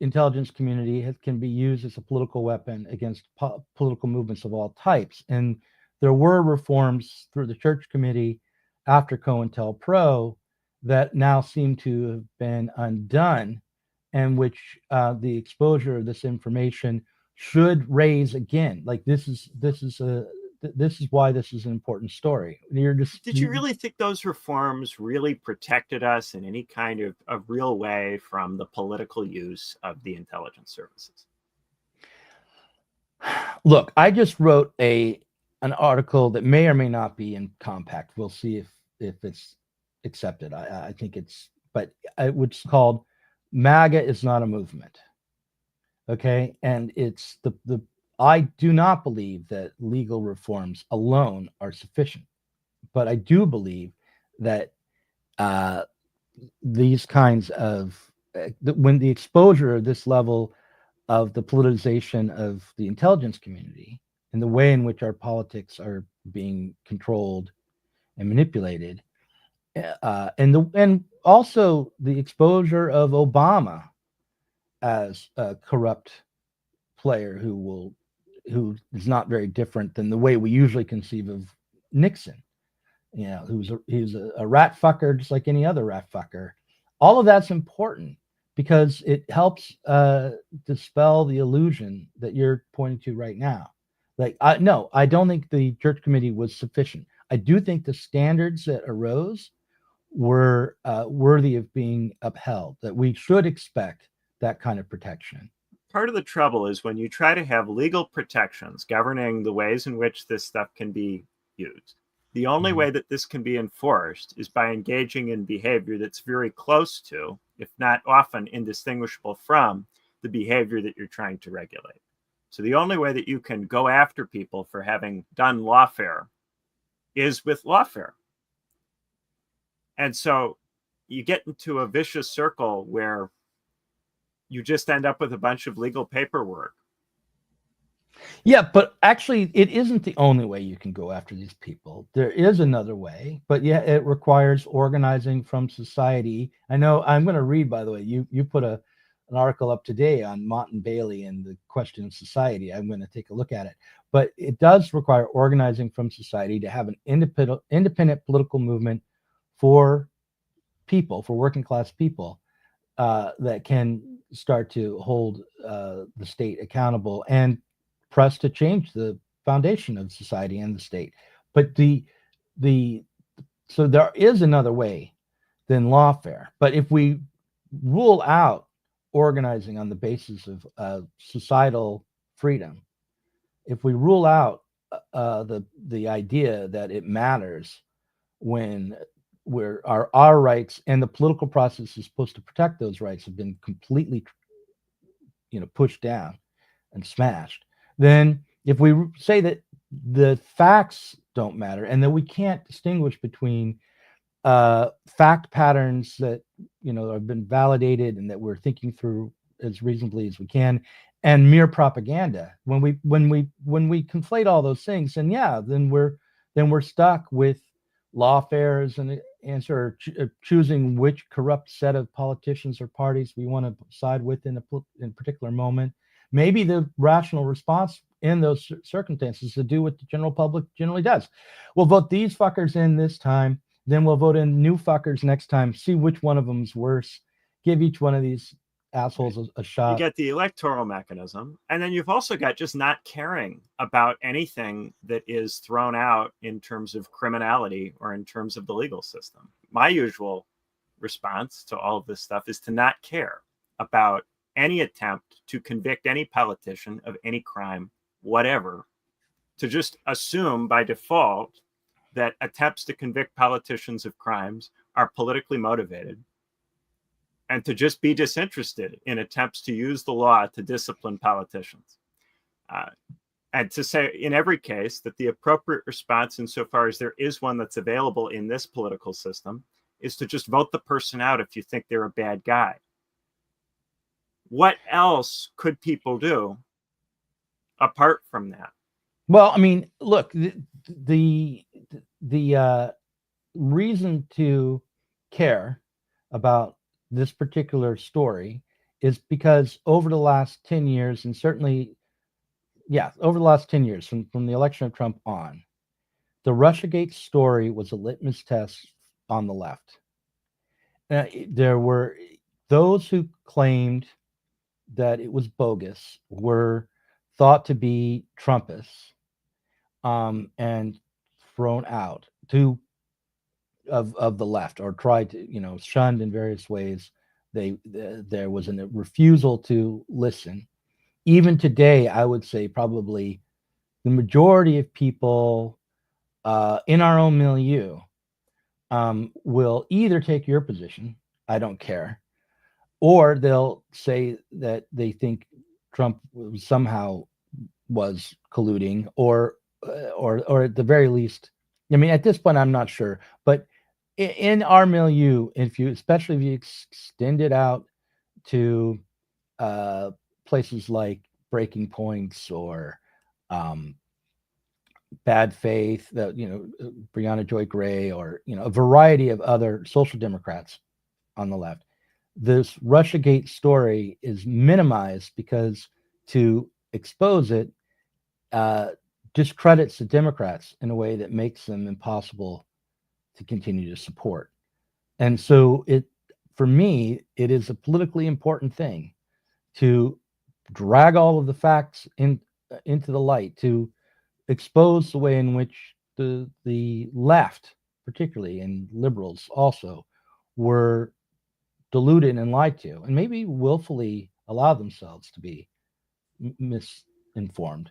Speaker 2: intelligence community can be used as a political weapon against political movements of all types. And there were reforms through the Church Committee after COINTELPRO that now seem to have been undone, and which the exposure of this information should raise again. Like this is why this is an important story.
Speaker 3: Did you really think those reforms really protected us in any kind of a real way from the political use of the intelligence services?
Speaker 2: Look, I just wrote an article that may or may not be in Compact. We'll see if it's accepted. I think it's, but it's called MAGA is not a movement. Okay, and it's the I do not believe that legal reforms alone are sufficient, but I do believe that these kinds of when the exposure of this level of the politicization of the intelligence community and the way in which our politics are being controlled and manipulated, and also the exposure of Obama as a corrupt player who is not very different than the way we usually conceive of Nixon, who's a rat fucker just like any other rat fucker. All of that's important because it helps dispel the illusion that you're pointing to right now. I don't think the Church Committee was sufficient. I do think the standards that arose were worthy of being upheld, that we should expect that kind of protection.
Speaker 3: Part of the trouble is when you try to have legal protections governing the ways in which this stuff can be used, the only way that this can be enforced is by engaging in behavior that's very close to, if not often indistinguishable from, the behavior that you're trying to regulate. So the only way that you can go after people for having done lawfare is with lawfare. And so you get into a vicious circle where you just end up with a bunch of legal paperwork.
Speaker 2: Yeah, but actually, it isn't the only way you can go after these people. There is another way, but yeah, it requires organizing from society. I know I'm going to read, by the way, you put an article up today on Mott and Bailey and the question of society. I'm going to take a look at it. But it does require organizing from society to have an independent political movement for people, for working class people, that can start to hold the state accountable and press to change the foundation of society and the state. But so there is another way than lawfare. But if we rule out organizing on the basis of societal freedom, if we rule out the idea that it matters when our rights and the political process is supposed to protect those rights have been completely pushed down and smashed, then if we say that the facts don't matter and that we can't distinguish between fact patterns that have been validated and that we're thinking through as reasonably as we can, and mere propaganda, when we conflate all those things, then we're stuck with lawfares and answer choosing which corrupt set of politicians or parties we want to side with in a particular moment. Maybe the rational response in those circumstances is to do what the general public generally does. We'll vote these fuckers in this time, then we'll vote in new fuckers next time, see which one of them's worse, give each one of these assholes a shot.
Speaker 3: You get the electoral mechanism, and then you've also got just not caring about anything that is thrown out in terms of criminality or in terms of the legal system. My usual response to all of this stuff is to not care about any attempt to convict any politician of any crime, whatever, to just assume by default that attempts to convict politicians of crimes are politically motivated, and to just be disinterested in attempts to use the law to discipline politicians. And to say in every case that the appropriate response, insofar as there is one that's available in this political system, is to just vote the person out if you think they're a bad guy. What else could people do apart from that?
Speaker 2: Well, I mean, look, the reason to care about this particular story is because over the last 10 years, and certainly, over the last 10 years, from the election of Trump on, the Russiagate story was a litmus test on the left. There were those who claimed that it was bogus, were thought to be Trumpists, and thrown out of the left, or tried to, shunned in various ways. There was a refusal to listen. Even today, I would say probably the majority of people in our own milieu will either take your position, I don't care, or they'll say that they think Trump somehow was colluding, or at the very least, I mean, at this point, I'm not sure, but in our milieu, especially if you extend it out to places like Breaking Points or Bad Faith, Breonna Joy Gray, or a variety of other social democrats on the left, this Russiagate story is minimized because to expose it discredits the Democrats in a way that makes them impossible to continue to support. And so for me, it is a politically important thing to drag all of the facts into the light, to expose the way in which the left, particularly, and liberals also, were deluded and lied to, and maybe willfully allowed themselves to be misinformed.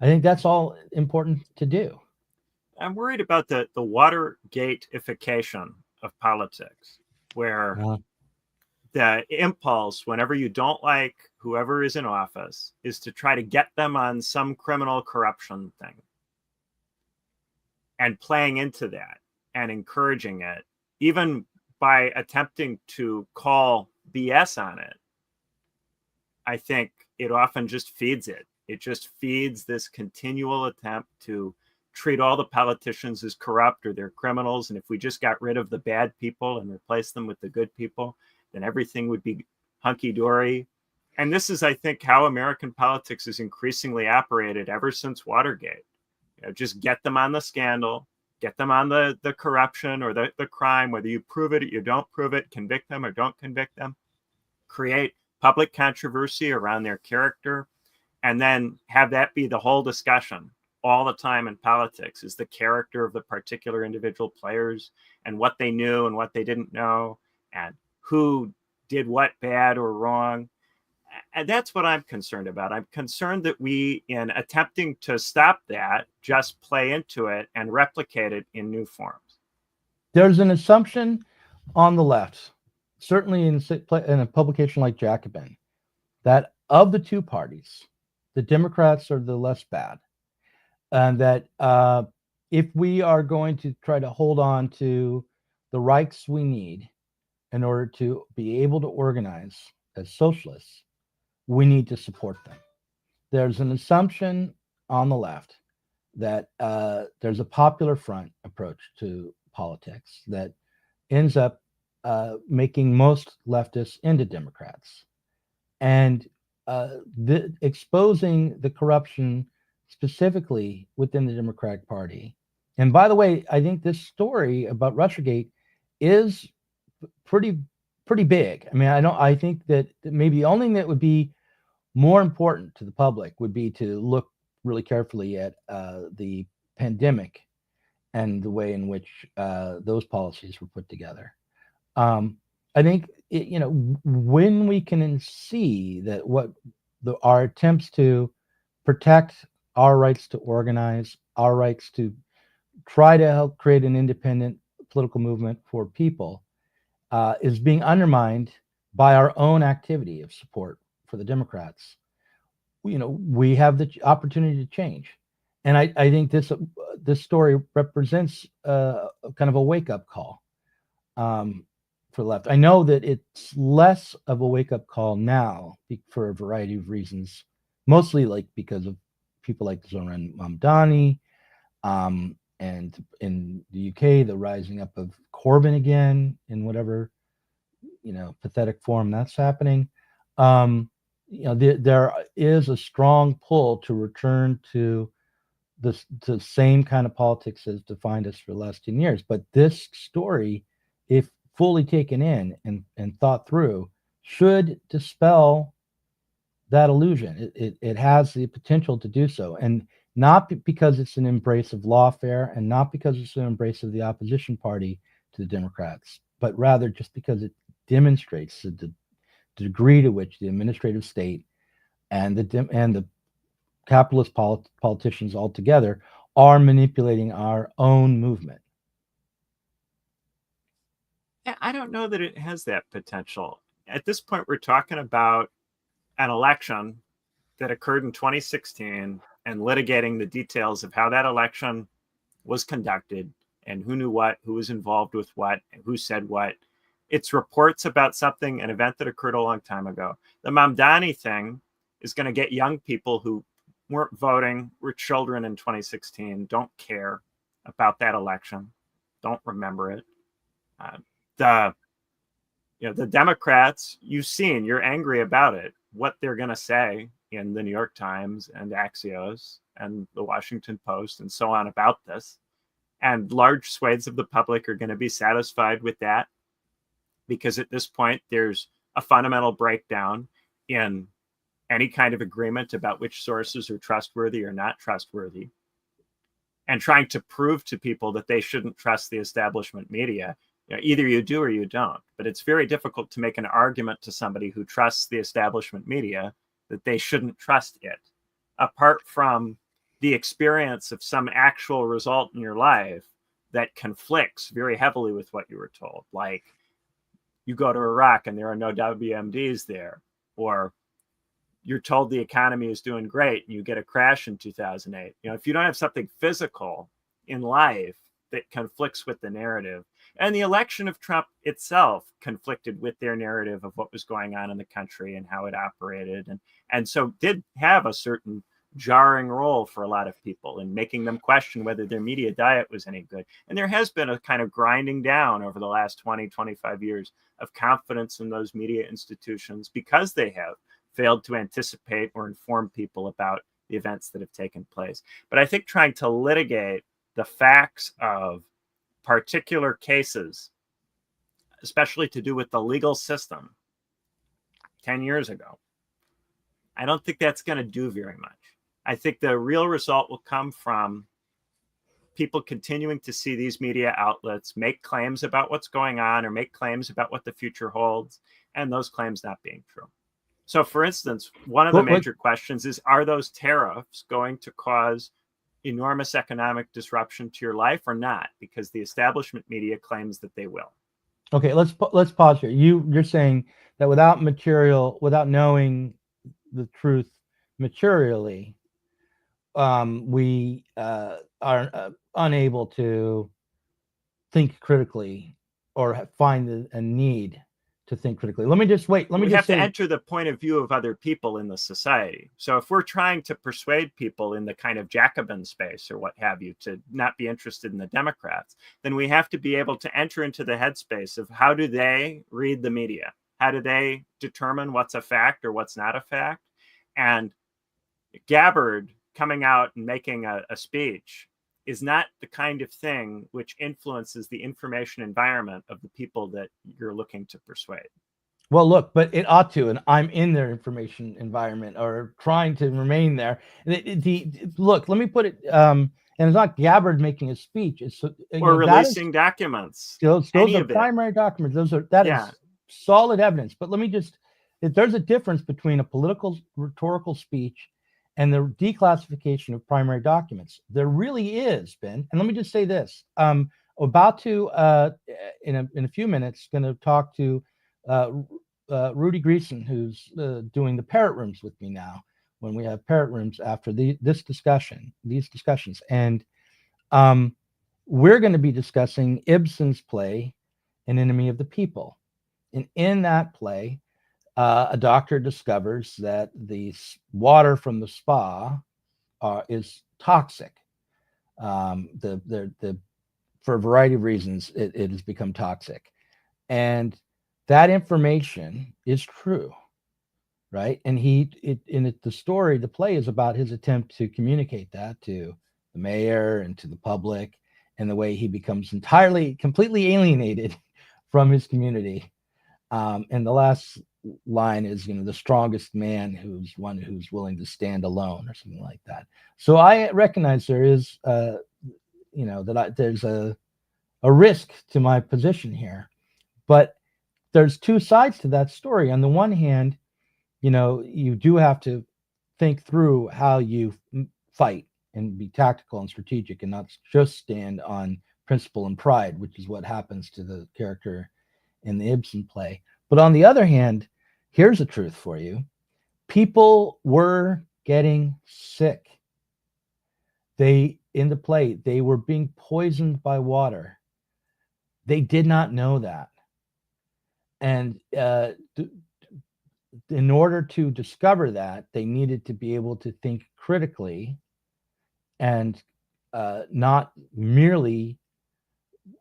Speaker 2: I think that's all important to do.
Speaker 3: I'm worried about the Watergate-ification of politics, where the impulse, whenever you don't like whoever is in office, is to try to get them on some criminal corruption thing. And playing into that and encouraging it, even by attempting to call BS on it, I think it often just feeds it. It just feeds this continual attempt to treat all the politicians as corrupt or they're criminals. And if we just got rid of the bad people and replaced them with the good people, then everything would be hunky-dory. And this is, I think, how American politics is increasingly operated ever since Watergate. Just get them on the scandal, get them on the corruption or the crime, whether you prove it or you don't prove it, convict them or don't convict them, create public controversy around their character, and then have that be the whole discussion. all the time in politics is the character of the particular individual players and what they knew and what they didn't know and who did what bad or wrong. And that's what I'm concerned about. I'm concerned that we, in attempting to stop that, just play into it and replicate it in new forms.
Speaker 2: There's an assumption on the left, certainly in a publication like Jacobin, that of the two parties, the Democrats are the less bad, and that if we are going to try to hold on to the rights we need in order to be able to organize as socialists, we need to support them. There's an assumption on the left that there's a popular front approach to politics that ends up making most leftists into Democrats, and exposing the corruption specifically within the Democratic Party. And by the way, I think this story about Russiagate is pretty big. I mean, I think that maybe the only thing that would be more important to the public would be to look really carefully at the pandemic and the way in which those policies were put together. I think when we can see that our attempts to protect our rights to organize, our rights to try to help create an independent political movement for people is being undermined by our own activity of support for the Democrats, we have the opportunity to change. And I think this story represents kind of a wake-up call for the left. I know that it's less of a wake-up call now for a variety of reasons, mostly because of people like Zoran Mamdani, and in the UK, the rising up of Corbyn again in whatever pathetic form that's happening. There is a strong pull to return to the same kind of politics as defined us for the last 10 years. But this story, if fully taken in and thought through, should dispel that illusion. It has the potential to do so, and not because it's an embrace of lawfare, and not because it's an embrace of the opposition party to the Democrats, but rather just because it demonstrates the degree to which the administrative state and the capitalist politicians altogether are manipulating our own movement.
Speaker 3: I don't know that it has that potential. At this point, we're talking about an election that occurred in 2016 and litigating the details of how that election was conducted and who knew what, who was involved with what, and who said what. It's reports about something, an event that occurred a long time ago. The Mamdani thing is going to get young people who weren't voting, were children in 2016, don't care about that election, don't remember it. The Democrats, you've seen, you're angry about it, what they're going to say in the New York Times and Axios and the Washington Post and so on about this. And large swathes of the public are going to be satisfied with that, because at this point, there's a fundamental breakdown in any kind of agreement about which sources are trustworthy or not trustworthy. And trying to prove to people that they shouldn't trust the establishment media. Either you do or you don't. But it's very difficult to make an argument to somebody who trusts the establishment media that they shouldn't trust it, apart from the experience of some actual result in your life that conflicts very heavily with what you were told. Like, you go to Iraq and there are no WMDs there, or you're told the economy is doing great and you get a crash in 2008. If you don't have something physical in life that conflicts with the narrative, and the election of Trump itself conflicted with their narrative of what was going on in the country and how it operated, and so did have a certain jarring role for a lot of people in making them question whether their media diet was any good. And there has been a kind of grinding down over the last 20, 25 years of confidence in those media institutions, because they have failed to anticipate or inform people about the events that have taken place. But I think trying to litigate the facts of particular cases, especially to do with the legal system 10 years ago, I don't think that's going to do very much. I think the real result will come from people continuing to see these media outlets make claims about what's going on or make claims about what the future holds, and those claims not being true. So, for instance, one of the major questions is, are those tariffs going to cause enormous economic disruption to your life or not? Because the establishment media claims that they will.
Speaker 2: Okay, let's pause here. You're saying that without knowing the truth materially, we are unable to think critically or find a need to think critically. Let me just say,
Speaker 3: to enter the point of view of other people in the society. So if we're trying to persuade people in the kind of Jacobin space or what have you to not be interested in the Democrats, then we have to be able to enter into the headspace of how do they read the media? How do they determine what's a fact or what's not a fact? And Gabbard coming out and making a speech is not the kind of thing which influences the information environment of the people that you're looking to persuade.
Speaker 2: Well, look, but it ought to, and I'm in their information environment or trying to remain there. Look, let me put it, and it's not Gabbard making a speech. It's
Speaker 3: or releasing documents.
Speaker 2: Those are primary documents. That is solid evidence. But let me just, there's a difference between a political rhetorical speech and the declassification of primary documents. There really is, Ben. And let me just say this: about to in a few minutes, going to talk to Rudy Greason, who's doing the parrot rooms with me now. When we have parrot rooms after these discussions, and we're going to be discussing Ibsen's play, An Enemy of the People, and in that play, a doctor discovers that the water from the spa is toxic. For a variety of reasons, it has become toxic. And that information is true, right? And the story, the play is about his attempt to communicate that to the mayor and to the public, and the way he becomes completely alienated from his community. And the last line is, the strongest man who's willing to stand alone, or something like that. So I recognize there is, there's a risk to my position here, but there's two sides to that story. On the one hand, you do have to think through how you fight and be tactical and strategic, and not just stand on principle and pride, which is what happens to the character in the Ibsen play. But on the other hand, here's the truth for you. People were getting sick. In the play, they were being poisoned by water. They did not know that. And in order to discover that, they needed to be able to think critically and not merely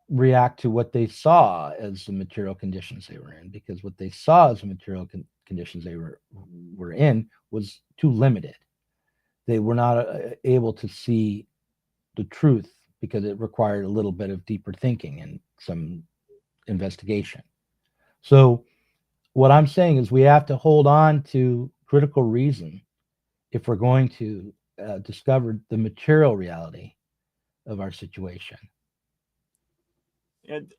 Speaker 2: react to what they saw as the material conditions they were in, because what they saw as the material conditions they were in was too limited. They were not able to see the truth because it required a little bit of deeper thinking and some investigation. So what I'm saying is we have to hold on to critical reason if we're going to discover the material reality of our situation.
Speaker 3: And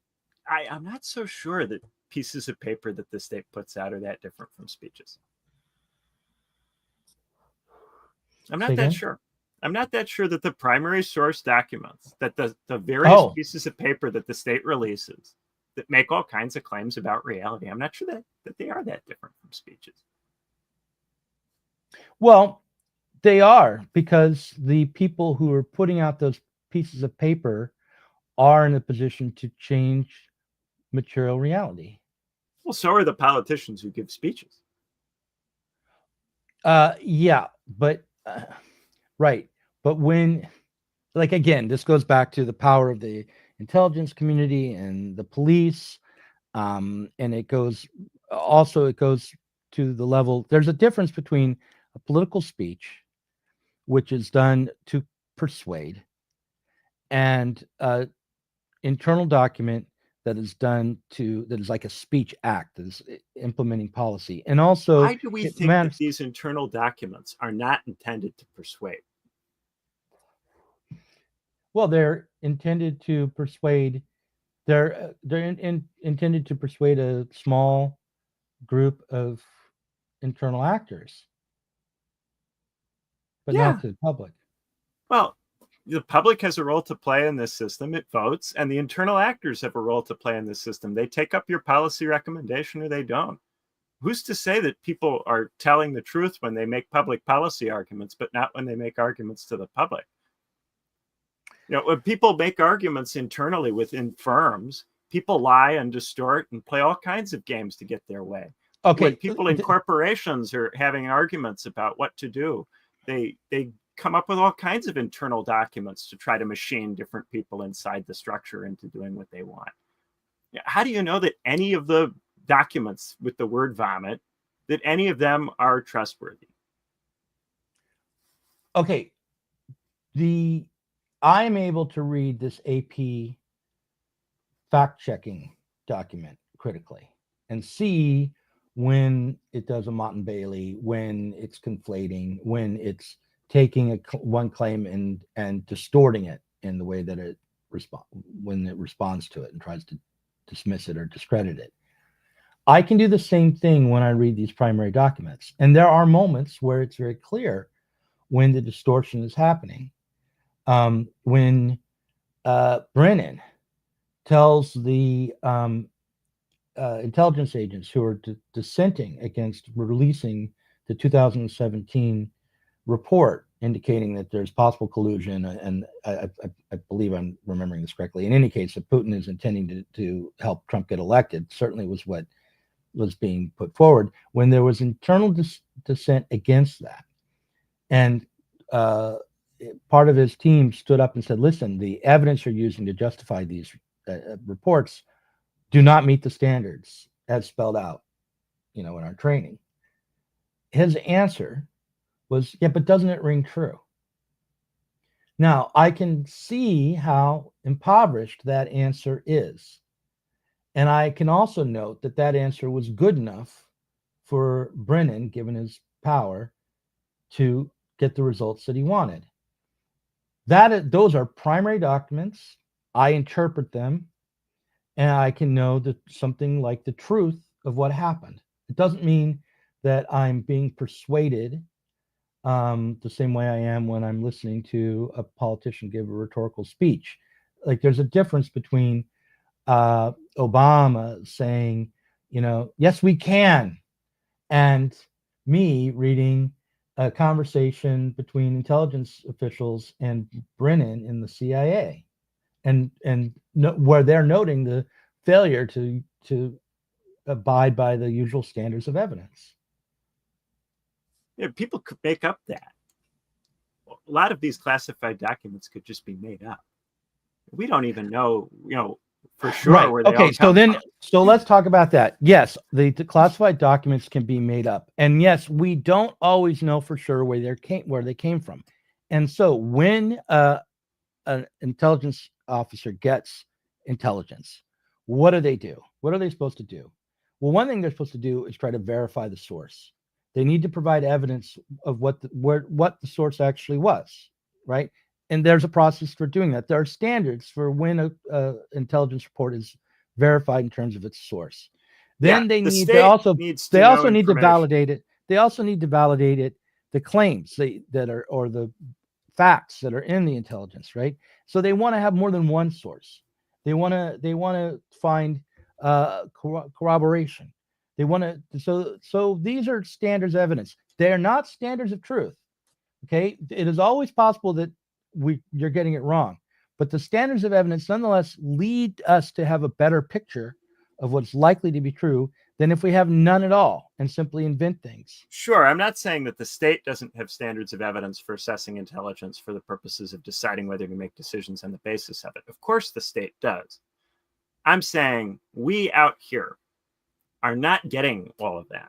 Speaker 3: I'm not so sure that pieces of paper that the state puts out are that different from speeches. I'm not that sure. I'm not that sure that the primary source documents, that the various pieces of paper that the state releases that make all kinds of claims about reality, I'm not sure that they are that different from speeches.
Speaker 2: Well, they are, because the people who are putting out those pieces of paper are in a position to change material reality.
Speaker 3: Well, so are the politicians who give speeches.
Speaker 2: Yeah, but right. But when, again, this goes back to the power of the intelligence community and the police. And it goes to the level, there's a difference between a political speech, which is done to persuade, and internal document that is like a speech act, that is implementing policy. And also,
Speaker 3: why do we think that these internal documents are not intended to persuade?
Speaker 2: Well, they're intended to persuade. They're intended to persuade a small group of internal actors, but not to the public.
Speaker 3: Well, the public has a role to play in this system. It votes, and the internal actors have a role to play in this system. They take up your policy recommendation or they don't. Who's to say that people are telling the truth when they make public policy arguments, but not when they make arguments to the public? You know, when people make arguments internally within firms, people lie and distort and play all kinds of games to get their way.
Speaker 2: Okay.
Speaker 3: When people in corporations are having arguments about what to do, they come up with all kinds of internal documents to try to machine different people inside the structure into doing what they want. How do you know that any of the documents with the word vomit, that any of them are trustworthy?
Speaker 2: Okay. I am able to read this AP fact-checking document critically and see when it does a Mott and Bailey, when it's conflating, when it's taking one claim and distorting it in the way that it responds to it and tries to dismiss it or discredit it. I can do the same thing when I read these primary documents. And there are moments where it's very clear when the distortion is happening. When Brennan tells the intelligence agents who are dissenting against releasing the 2017 report indicating that there's possible collusion, and I believe I'm remembering this correctly. In any case, that Putin is intending to help Trump get elected, certainly was what was being put forward. When there was internal dissent against that, and part of his team stood up and said, listen, the evidence you're using to justify these reports do not meet the standards as spelled out, in our training. His answer was, yeah, but doesn't it ring true? Now, I can see how impoverished that answer is. And I can also note that that answer was good enough for Brennan, given his power, to get the results that he wanted. Those are primary documents. I interpret them, and I can know that something like the truth of what happened. It doesn't mean that I'm being persuaded the same way I am when I'm listening to a politician give a rhetorical speech. Like, there's a difference between Obama saying, yes, we can, and me reading a conversation between intelligence officials and Brennan in the CIA, and where they're noting the failure to abide by the usual standards of evidence.
Speaker 3: Yeah, people could make up that. A lot of these classified documents could just be made up. We don't even know, for sure,
Speaker 2: right,
Speaker 3: where they
Speaker 2: okay,
Speaker 3: all come from.
Speaker 2: So let's talk about that. Yes, the classified documents can be made up, and yes, we don't always know for sure where they came from. And so when an intelligence officer gets intelligence, what do they do? What are they supposed to do? Well, one thing they're supposed to do is try to verify the source. They need to provide evidence of what the source actually was, right? And there's a process for doing that. There are standards for when a intelligence report is verified in terms of its source. Then they also need to validate it. They also need to validate it, the claims that are, or the facts that are in the intelligence, right? So they want to have more than one source. They want to find corroboration. They want to, so these are standards of evidence. They are not standards of truth. Okay, it is always possible that you're getting it wrong, but the standards of evidence nonetheless lead us to have a better picture of what's likely to be true than if we have none at all and simply invent things.
Speaker 3: Sure, I'm not saying that the state doesn't have standards of evidence for assessing intelligence for the purposes of deciding whether to make decisions on the basis of it. Of course the state does. I'm saying we out here are not getting all of that.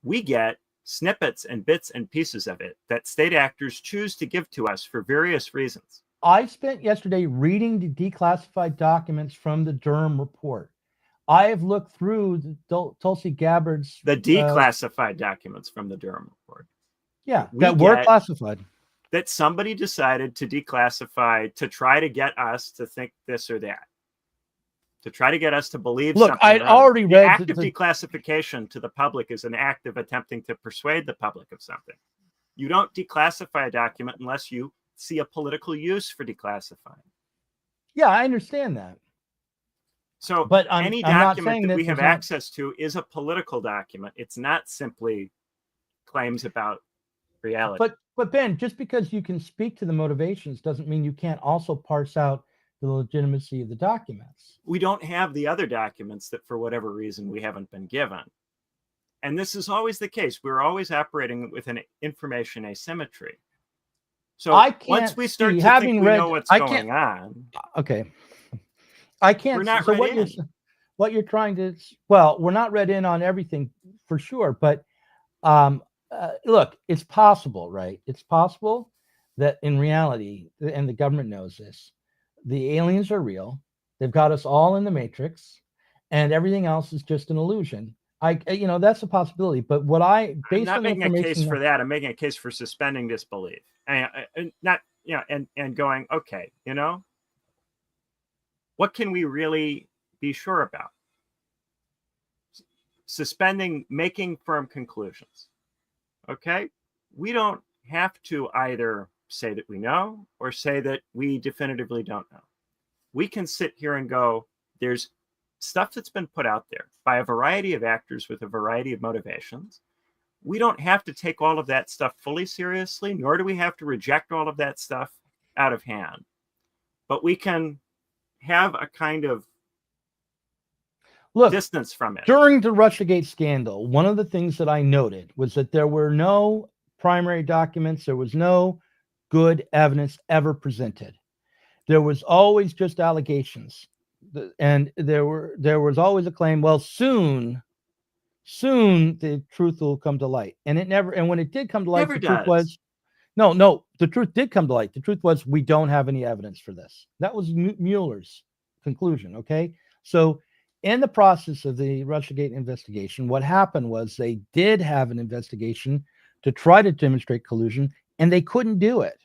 Speaker 3: We get snippets and bits and pieces of it that state actors choose to give to us for various reasons.
Speaker 2: I spent yesterday reading the declassified documents from the Durham report. I have looked through the Tulsi Gabbard's
Speaker 3: the declassified documents from the Durham report.
Speaker 2: Yeah, that were classified.
Speaker 3: That somebody decided to declassify to try to get us to think this or that, to try to get us to believe something.
Speaker 2: I'd already read
Speaker 3: the act of declassification to the public is an act of attempting to persuade the public of something. You don't declassify a document unless you see a political use for declassifying.
Speaker 2: Yeah, I understand that.
Speaker 3: So, but any document that we have access to is a political document. It's not simply claims about reality.
Speaker 2: But Ben, just because you can speak to the motivations doesn't mean you can't also parse out the legitimacy of the documents.
Speaker 3: We don't have the other documents that, for whatever reason, we haven't been given. And this is always the case. We're always operating with an information asymmetry. So once we start to think we know what's going on.
Speaker 2: Okay. I can't.
Speaker 3: We're not
Speaker 2: so
Speaker 3: what
Speaker 2: you're trying to, well, we're not read in on everything for sure, but look, it's possible, right? It's possible that in reality, and the government knows this, the aliens are real. They've got us all in the matrix, and everything else is just an illusion. That's a possibility. But what I'm
Speaker 3: not making a case for that. I'm making a case for suspending disbelief, and going, okay, what can we really be sure about? Making firm conclusions. Okay, we don't have to either say that we know or say that we definitively don't know. We can sit here and go, there's stuff that's been put out there by a variety of actors with a variety of motivations. We don't have to take all of that stuff fully seriously, nor do we have to reject all of that stuff out of hand. But we can have a kind of distance from it.
Speaker 2: During the Russiagate scandal, one of the things that I noted was that there were no primary documents. There was no good evidence ever presented. There was always just allegations. And there was always a claim, well, soon the truth will come to light. And it never, and when it did come to light, truth was, no, the truth did come to light. The truth was, we don't have any evidence for this. That was Mueller's conclusion. Okay. So in the process of the Russiagate investigation, what happened was they did have an investigation to try to demonstrate collusion, and they couldn't do it.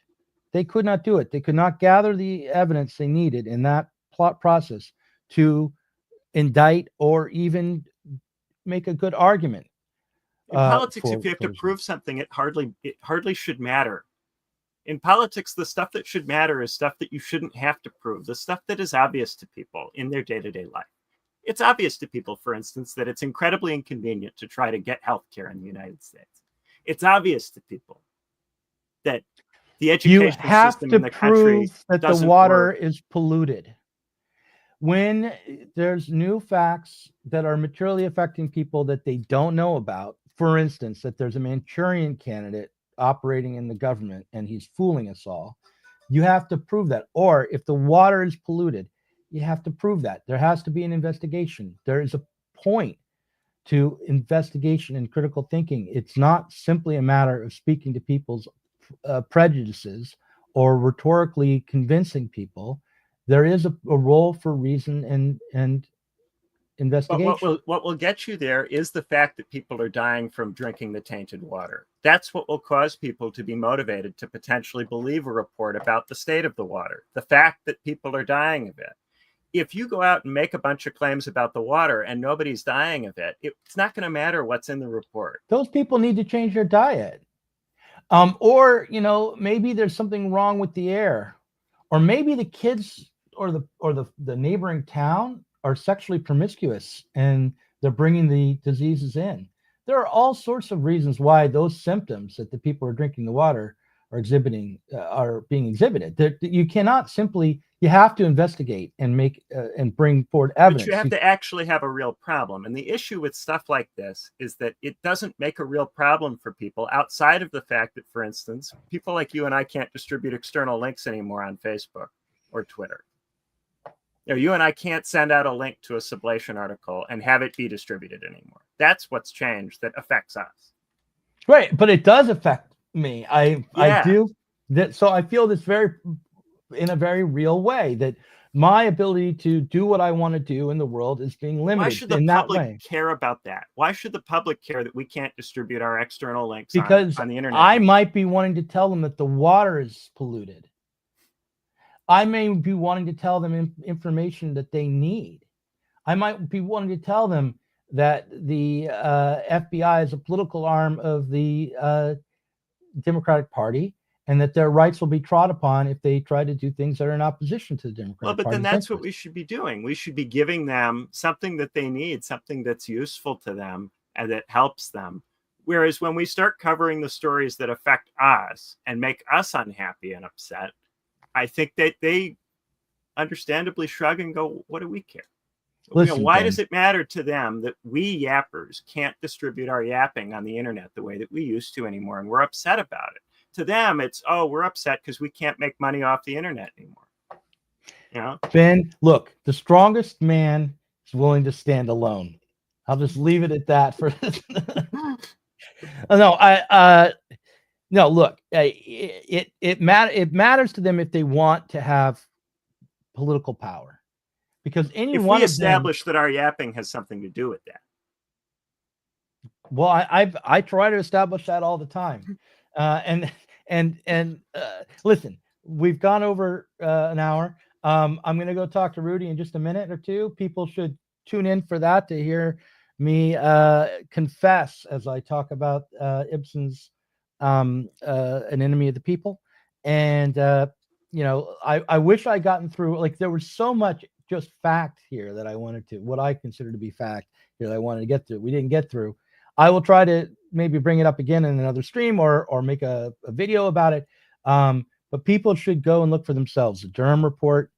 Speaker 2: They could not do it. They could not gather the evidence they needed in that plot process to indict or even make a good argument.
Speaker 3: In politics, if you have to prove something, it hardly should matter. In politics, the stuff that should matter is stuff that you shouldn't have to prove, the stuff that is obvious to people in their day-to-day life. It's obvious to people, for instance, that it's incredibly inconvenient to try to get health care in the United States. It's obvious to people that the education system in the country
Speaker 2: that the water is polluted. When there's new facts that are materially affecting people that they don't know about, for instance, that there's a Manchurian candidate operating in the government and he's fooling us all, you have to prove that. Or if the water is polluted, you have to prove that. There has to be an investigation. There is a point to investigation and critical thinking. It's not simply a matter of speaking to people's prejudices or rhetorically convincing people. There is a role for reason and investigation.
Speaker 3: But what will get you there is the fact that people are dying from drinking the tainted water. That's what will cause people to be motivated to potentially believe a report about the state of the water. The fact that people are dying of it. If you go out and make a bunch of claims about the water and nobody's dying of it, it's not going to matter what's in the report.
Speaker 2: Those people need to change their diet. Or, maybe there's something wrong with the air. Or maybe the kids or the neighboring town are sexually promiscuous and they're bringing the diseases in. There are all sorts of reasons why those symptoms that the people who are drinking the water are exhibiting are being exhibited. You cannot simply, you have to investigate and make and bring forward evidence.
Speaker 3: But you have to actually have a real problem. And the issue with stuff like this is that it doesn't make a real problem for people outside of the fact that, for instance, people like you and I can't distribute external links anymore on Facebook or Twitter. You and I can't send out a link to a Sublation article and have it be distributed anymore. That's what's changed that affects us.
Speaker 2: Right, but it does affect me. I do that. So I feel this very in a very real way, that my ability to do what I want to do in the world is being limited.
Speaker 3: Why should the
Speaker 2: in that
Speaker 3: public
Speaker 2: way.
Speaker 3: care about that? Why should the public care that we can't distribute our external links
Speaker 2: Because
Speaker 3: on the internet?
Speaker 2: I might be wanting to tell them that the water is polluted. I may be wanting to tell them information that they need. I might be wanting to tell them that the FBI is a political arm of the Democratic Party, and that their rights will be trod upon if they try to do things that are in opposition to the Democratic
Speaker 3: Well, but
Speaker 2: Party's
Speaker 3: then that's what
Speaker 2: interests.
Speaker 3: we should be doing. We should be giving them something that they need, something that's useful to them and that helps them. Whereas when we start covering the stories that affect us and make us unhappy and upset, I think that they understandably shrug and go, what do we care?
Speaker 2: Listen,
Speaker 3: why
Speaker 2: Ben,
Speaker 3: does it matter to them that we yappers can't distribute our yapping on the internet the way that we used to anymore, and we're upset about it? To them, it's, oh, we're upset because we can't make money off the internet anymore. You know?
Speaker 2: Ben, look, the strongest man is willing to stand alone. I'll just leave it at that for no, look, it matters to them if they want to have political power, because any
Speaker 3: if
Speaker 2: one
Speaker 3: we
Speaker 2: of them,
Speaker 3: establish that our yapping has something to do with that.
Speaker 2: well, I try to establish that all the time, and listen, we've gone over an hour. I'm going to go talk to Rudy in just a minute or two. People should tune in for that to hear me confess as I talk about Ibsen's An Enemy of the People. And I wish I'd gotten through, like, there was so much just fact here that I wanted to, what I consider to be fact here, that I wanted to get through. We didn't get through. I will try to maybe bring it up again in another stream or make a video about it. But people should go and look for themselves. The Durham report,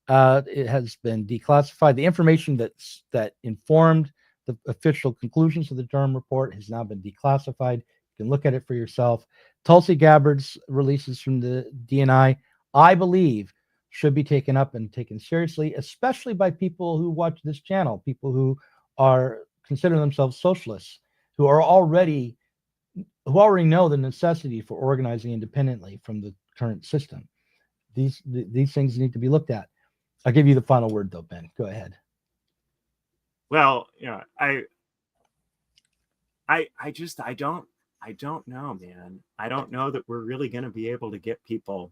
Speaker 2: it has been declassified. The information that informed the official conclusions of the Durham report has now been declassified. You can look at it for yourself. Tulsi Gabbard's releases from the DNI, I believe, should be taken up and taken seriously, especially by people who watch this channel, people who consider themselves socialists, who already know the necessity for organizing independently from the current system. These things need to be looked at. I'll give you the final word, though, Ben. Go ahead.
Speaker 3: Well, I don't know, man. I don't know that we're really going to be able to get people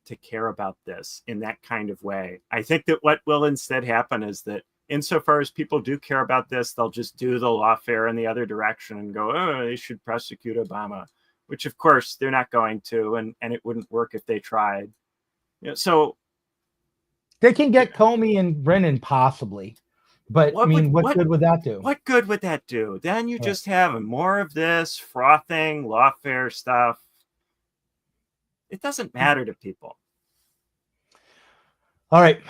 Speaker 3: to care about this in that kind of way. I think that what will instead happen is that insofar as people do care about this, they'll just do the lawfare in the other direction and go, oh, they should prosecute Obama, which of course they're not going to, and it wouldn't work if they tried. So
Speaker 2: they can get Comey and Brennan possibly, but what good would that do?
Speaker 3: What good would that do? Then you just have more of this frothing lawfare stuff. It doesn't matter to people.
Speaker 2: All right.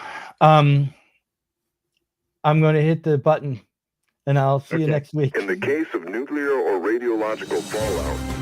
Speaker 2: I'm going to hit the button, and I'll see you next week.
Speaker 1: In the case of nuclear or radiological fallout,